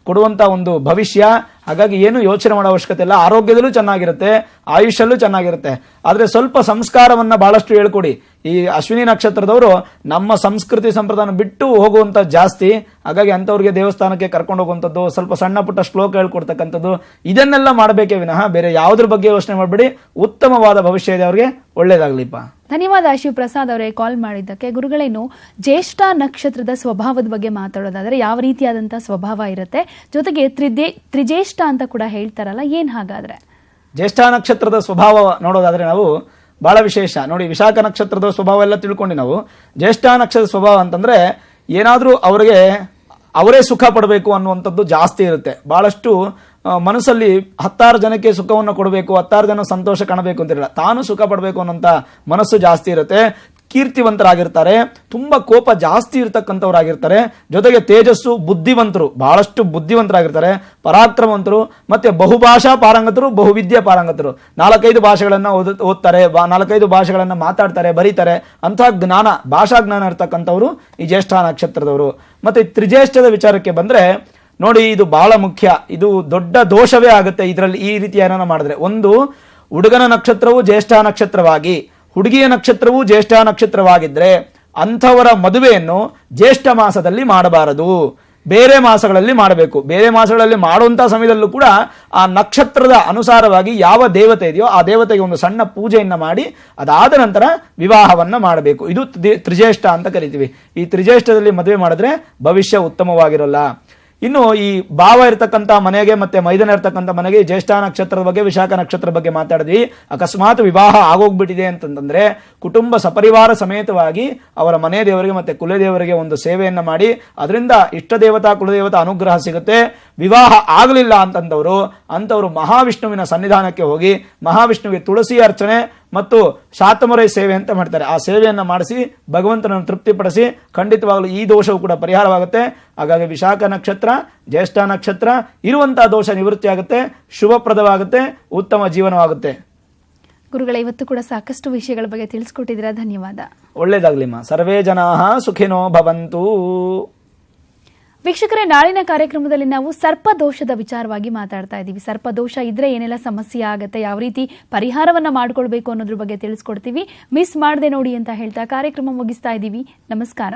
ಕೊಡುವಂತ ಒಂದು ಭವಿಷ್ಯ. ಹಾಗಾಗಿ ಏನು ಯೋಚನೆ ಮಾಡೋ ಅವಶ್ಯಕತೆ ಇಲ್ಲ. ಆರೋಗ್ಯದಲ್ಲೂ ಚೆನ್ನಾಗಿರುತ್ತೆ, ಆಯುಷ್ಯಲ್ಲೂ ಚೆನ್ನಾಗಿರುತ್ತೆ. ಆದ್ರೆ ಸ್ವಲ್ಪ ಸಂಸ್ಕಾರವನ್ನ ಬಹಳಷ್ಟು ಹೇಳ್ಕೊಡಿ. ಈ ಅಶ್ವಿನಿ ನಕ್ಷತ್ರದವರು ನಮ್ಮ ಸಂಸ್ಕೃತಿ ಸಂಪ್ರದಾಯ ಬಿಟ್ಟು ಹೋಗುವಂತ ಜಾಸ್ತಿ. ಹಾಗಾಗಿ ಅಂತವ್ರಿಗೆ ದೇವಸ್ಥಾನಕ್ಕೆ ಕರ್ಕೊಂಡು ಹೋಗುವಂಥದ್ದು, ಸ್ವಲ್ಪ ಸಣ್ಣ ಪುಟ್ಟ ಶ್ಲೋಕ ಹೇಳ್ಕೊಡ್ತಕ್ಕಂಥದ್ದು, ಇದನ್ನೆಲ್ಲ ಮಾಡಬೇಕೇ ವಿನಃ ಬೇರೆ ಯಾವುದ್ರ ಬಗ್ಗೆ ಯೋಚನೆ ಮಾಡಬೇಡಿ. ಉತ್ತಮವಾದ ಭವಿಷ್ಯ ಇದೆ ಅವ್ರಿಗೆ. ಒಳ್ಳೇದಾಗ್ಲಿಪ್ಪ. ಧನ್ಯವಾದ ಶಿವಪ್ರಸಾದ್ ಅವರೇ ಕಾಲ್ ಮಾಡಿದ್ದಕ್ಕೆ. ಗುರುಗಳೇನು ಜ್ಯೇಷ್ಠ ನಕ್ಷತ್ರದ ಸ್ವಭಾವದ ಬಗ್ಗೆ ಮಾತಾಡೋದಾದ್ರೆ ಯಾವ ರೀತಿಯಾದಂತಹ ಸ್ವಭಾವ ಇರುತ್ತೆ, ಜೊತೆಗೆ ತ್ರಿಜ್ಯೇಷ್ಠ ಅಂತ ಕೂಡ ಹೇಳ್ತಾರಲ್ಲ, ಏನ್ ಹಾಗಾದ್ರೆ? ಜ್ಯೇಷ್ಠ ನಕ್ಷತ್ರದ ಸ್ವಭಾವ ನೋಡೋದಾದ್ರೆ ನಾವು ಬಹಳ ವಿಶೇಷ. ನೋಡಿ, ವಿಶಾಖ ನಕ್ಷತ್ರದ ಸ್ವಭಾವ ಎಲ್ಲ ತಿಳ್ಕೊಂಡು ನಾವು ಜ್ಯೇಷ್ಠ ನಕ್ಷತ್ರದ ಸ್ವಭಾವ ಅಂತಂದ್ರೆ ಏನಾದ್ರೂ ಅವರಿಗೆ ಅವರೇ ಸುಖ ಪಡಬೇಕು ಅನ್ನುವಂಥದ್ದು ಜಾಸ್ತಿ ಇರುತ್ತೆ. ಬಹಳಷ್ಟು ಮನಸ್ಸಲ್ಲಿ 10 ಜನಕ್ಕೆ ಸುಖವನ್ನು ಕೊಡಬೇಕು, 10 ಜನ ಸಂತೋಷ ಕಾಣಬೇಕು ಅಂತಿರಲ್ಲ, ತಾನು ಸುಖ ಪಡಬೇಕು ಅನ್ನೋಂಥ ಮನಸ್ಸು ಜಾಸ್ತಿ ಇರುತ್ತೆ. ಕೀರ್ತಿವಂತರಾಗಿರ್ತಾರೆ, ತುಂಬಾ ಕೋಪ ಜಾಸ್ತಿ ಇರ್ತಕ್ಕಂಥವ್ರಾಗಿರ್ತಾರೆ, ಜೊತೆಗೆ ತೇಜಸ್ಸು, ಬುದ್ಧಿವಂತರು, ಬಹಳಷ್ಟು ಬುದ್ಧಿವಂತರಾಗಿರ್ತಾರೆ, ಪರಾಕ್ರಮವಂತರು, ಮತ್ತೆ ಬಹುಭಾಷಾ ಪಾರಂಗತರು, ಬಹುವಿದ್ಯಾ ಪಾರಂಗತರು. 4-5 ಭಾಷೆಗಳನ್ನ ಓದ್ತಾರೆ, 4-5 ಭಾಷೆಗಳನ್ನ ಮಾತಾಡ್ತಾರೆ, ಬರೀತಾರೆ. ಅಂತಹ ಜ್ಞಾನ, ಭಾಷಾ ಜ್ಞಾನ ಇರ್ತಕ್ಕಂಥವ್ರು ಈ ಜ್ಯೇಷ್ಠ ನಕ್ಷತ್ರದವರು. ಮತ್ತೆ ತ್ರಿಜ್ಯೇಷ್ಠದ ವಿಚಾರಕ್ಕೆ ಬಂದ್ರೆ ನೋಡಿ, ಇದು ಬಹಳ ಮುಖ್ಯ. ಇದು ದೊಡ್ಡ ದೋಷವೇ ಆಗುತ್ತೆ ಇದರಲ್ಲಿ ಈ ರೀತಿ ಏನಾನ ಮಾಡಿದ್ರೆ. ಒಂದು, ಹುಡುಗನ ನಕ್ಷತ್ರವು ಜ್ಯೇಷ್ಠ ನಕ್ಷತ್ರವಾಗಿ, ಹುಡುಗಿಯ ನಕ್ಷತ್ರವು ಜ್ಯೇಷ್ಠ ನಕ್ಷತ್ರವಾಗಿದ್ರೆ ಅಂಥವರ ಮದುವೆಯನ್ನು ಜ್ಯೇಷ್ಠ ಮಾಸದಲ್ಲಿ ಮಾಡಬಾರದು, ಬೇರೆ ಮಾಸಗಳಲ್ಲಿ ಮಾಡಬೇಕು. ಬೇರೆ ಮಾಸಗಳಲ್ಲಿ ಮಾಡುವಂತ ಸಮಯದಲ್ಲೂ ಕೂಡ ಆ ನಕ್ಷತ್ರದ ಅನುಸಾರವಾಗಿ ಯಾವ ದೇವತೆ ಇದೆಯೋ ಆ ದೇವತೆಗೆ ಒಂದು ಸಣ್ಣ ಪೂಜೆಯನ್ನ ಮಾಡಿ ಅದಾದ ನಂತರ ವಿವಾಹವನ್ನ ಮಾಡಬೇಕು. ಇದು ತ್ರಿಜ್ಯೇಷ್ಠ ಅಂತ ಕರಿತೀವಿ. ಈ ತ್ರಿಜ್ಯೇಷ್ಠದಲ್ಲಿ ಮದುವೆ ಮಾಡಿದ್ರೆ ಭವಿಷ್ಯ ಉತ್ತಮವಾಗಿರಲ್ಲ. ಇನ್ನು ಈ ಭಾವ ಇರತಕ್ಕಂಥ ಮನೆಗೆ ಮತ್ತೆ ಮೈದನ ಇರತಕ್ಕಂಥ ಮನೆಗೆ ಜ್ಯೇಷ್ಠ ನಕ್ಷತ್ರದ ಬಗ್ಗೆ ವಿಶಾಖ ನಕ್ಷತ್ರದ ಬಗ್ಗೆ ಮಾತಾಡಿದ್ವಿ. ಅಕಸ್ಮಾತ್ ವಿವಾಹ ಆಗೋಗ್ಬಿಟ್ಟಿದೆ ಅಂತಂದ್ರೆ ಕುಟುಂಬ ಸಪರಿವಾರ ಸಮೇತವಾಗಿ ಅವರ ಮನೆ ದೇವರಿಗೆ ಮತ್ತೆ ಕುಲದೇವರಿಗೆ ಒಂದು ಸೇವೆಯನ್ನ ಮಾಡಿ ಅದರಿಂದ ಇಷ್ಟ ದೇವತಾ ಕುಲದೇವತಾ ಅನುಗ್ರಹ ಸಿಗುತ್ತೆ. ವಿವಾಹ ಆಗಲಿಲ್ಲ ಅಂತಂದವರು ಮಹಾವಿಷ್ಣುವಿನ ಸನ್ನಿಧಾನಕ್ಕೆ ಹೋಗಿ ಮಹಾವಿಷ್ಣುವಿಗೆ ತುಳಸಿ ಅರ್ಚನೆ ಮತ್ತು ಶಾತಮುರೈ ಸೇವೆ ಅಂತ ಮಾಡ್ತಾರೆ. ಆ ಸೇವೆಯನ್ನು ಮಾಡಿಸಿ ಭಗವಂತನನ್ನು ತೃಪ್ತಿಪಡಿಸಿ ಖಂಡಿತವಾಗಲೂ ಈ ದೋಷವು ಕೂಡ ಪರಿಹಾರವಾಗುತ್ತೆ. ಹಾಗಾಗಿ ವಿಶಾಖ ನಕ್ಷತ್ರ ಜ್ಯೇಷ್ಠ ನಕ್ಷತ್ರ ಇರುವಂತಹ ದೋಷ ನಿವೃತ್ತಿ ಆಗುತ್ತೆ, ಶುಭಪ್ರದವಾಗುತ್ತೆ, ಉತ್ತಮ ಜೀವನವಾಗುತ್ತೆ. ಗುರುಗಳೇ, ಇವತ್ತು ಕೂಡ ಸಾಕಷ್ಟು ವಿಷಯಗಳ ಬಗ್ಗೆ ತಿಳಿಸ್ಕೊಟ್ಟಿದ್ದೀರಾ, ಧನ್ಯವಾದ. ಒಳ್ಳೇದಾಗ್ಲಿಮ್ಮ. ಸರ್ವೇ ಜನಾಃ ಸುಖಿನೋ ಭವಂತು. ವೀಕ್ಷಕರೇ, ನಾಳಿನ ಕಾರ್ಯಕ್ರಮದಲ್ಲಿ ನಾವು ಸರ್ಪದೋಷದ ವಿಚಾರವಾಗಿ ಮಾತಾಡ್ತಾ ಇದ್ದೀವಿ. ಸರ್ಪದೋಷ ಇದ್ರೆ ಏನೆಲ್ಲ ಸಮಸ್ಯೆ ಆಗುತ್ತೆ, ಯಾವ ರೀತಿ ಪರಿಹಾರವನ್ನ ಮಾಡ್ಕೊಳ್ಬೇಕು ಅನ್ನೋದ್ರ ಬಗ್ಗೆ ತಿಳಿಸ್ಕೊಡ್ತೀವಿ. ಮಿಸ್ ಮಾಡದೆ ನೋಡಿ ಅಂತ ಹೇಳ್ತಾ ಕಾರ್ಯಕ್ರಮ ಮುಗಿಸ್ತಾ ಇದ್ದೀವಿ. ನಮಸ್ಕಾರ.